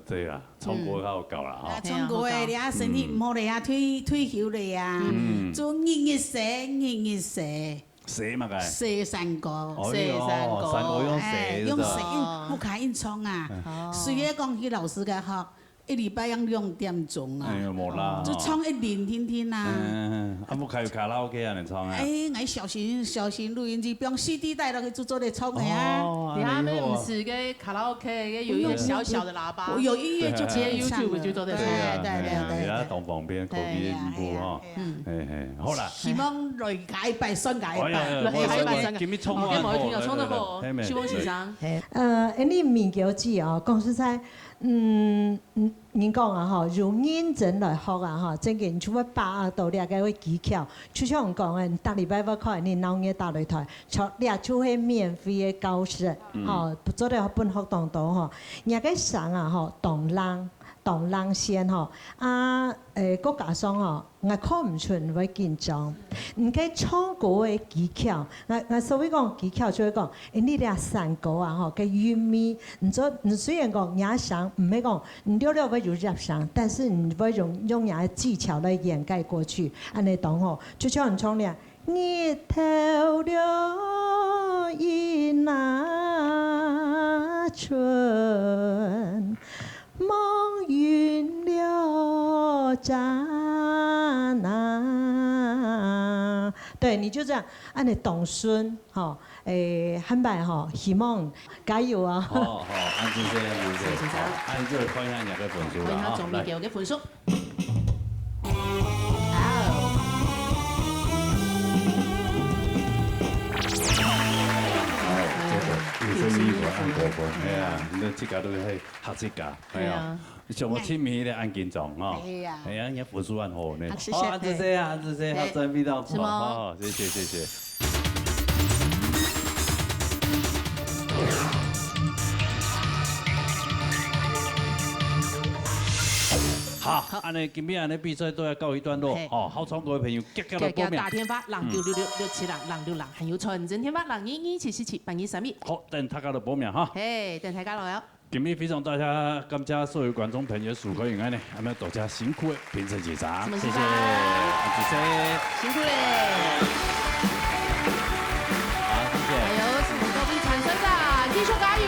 对啊，冲过较有够啦哈。冲过的，你啊身体唔好嘞啊，退休嘞啊，做日洗。洗嘛个？洗3個，洗3個用洗，用洗不可以冲啊。虽然讲迄老师嘅學，1禮拜用2點鐘啊。哎呀，冇啦。就冲一年天天啊。不開卡拉 OK 啊，你冲啊？我小型錄音機，用 CD 帶落去做嚟冲嘅啊。你阿妹唔是個卡拉 OK，有一個小小的喇叭，有音樂就接 YouTube 就做得出。對，而家當旁邊口邊音符哈。好啦。希望來解拜，順解拜。今日衝得好，衝得好，希望先生。你面叫字哦，講實在，你講啊吼，用認真來學啊吼，真嘅，除咗把握到你個技巧，就像我講嘅，逐禮拜要看你腦嘢打擂台，你出去免費嘅教室，吼，做啲本學堂度吼，人家上啊吼，動人先吼，國家上吼，我看唔出會緊張，唔計唱歌嘅技巧，我所謂講技巧就係講，你哋唱歌啊吼，嘅韻味，你雖然講人上唔係講，你了會有入上，但是你會用人嘅技巧來掩蓋過去，安尼懂吼？就像你唱咧，日頭了一那春。梦晕了乍那，对，你就这样，按你懂孙，哈，汉白哈，希望加油啊！好，安先生，安这看一下两个分数啦，哈，来，给我个分数。所以我按5分，系啊，你这家都是学这家，系啊，像我亲密的按紧张哦，系啊，人家分数按好呢，好，安子姐，好，真味道，好，谢谢。好，安尼今日安尼比赛都要告一段落。哦，好唱歌的朋友，结交来报名。大天发096667676还有纯正天发0227478232。好，等大家来报名哈。嘿，等大家来哦。今日非常大家感谢所有观众朋友收看影安尼，阿们大家辛苦的评审节长，谢谢，谢谢，辛苦嘞。好，谢谢。还有什么高比产生的，继续加油。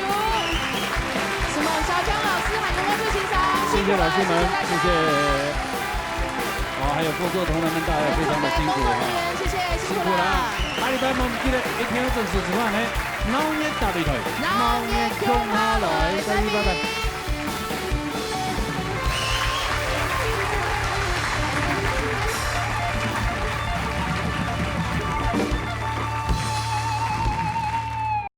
什么小江老师还有我最欣赏，谢谢老师们，谢谢。还有工作同仁们，大家非常的辛苦哈，谢谢，辛苦了。下礼拜我们记得一定要准时吃饭呢，脑热大擂台，脑热强下来，再见，拜拜。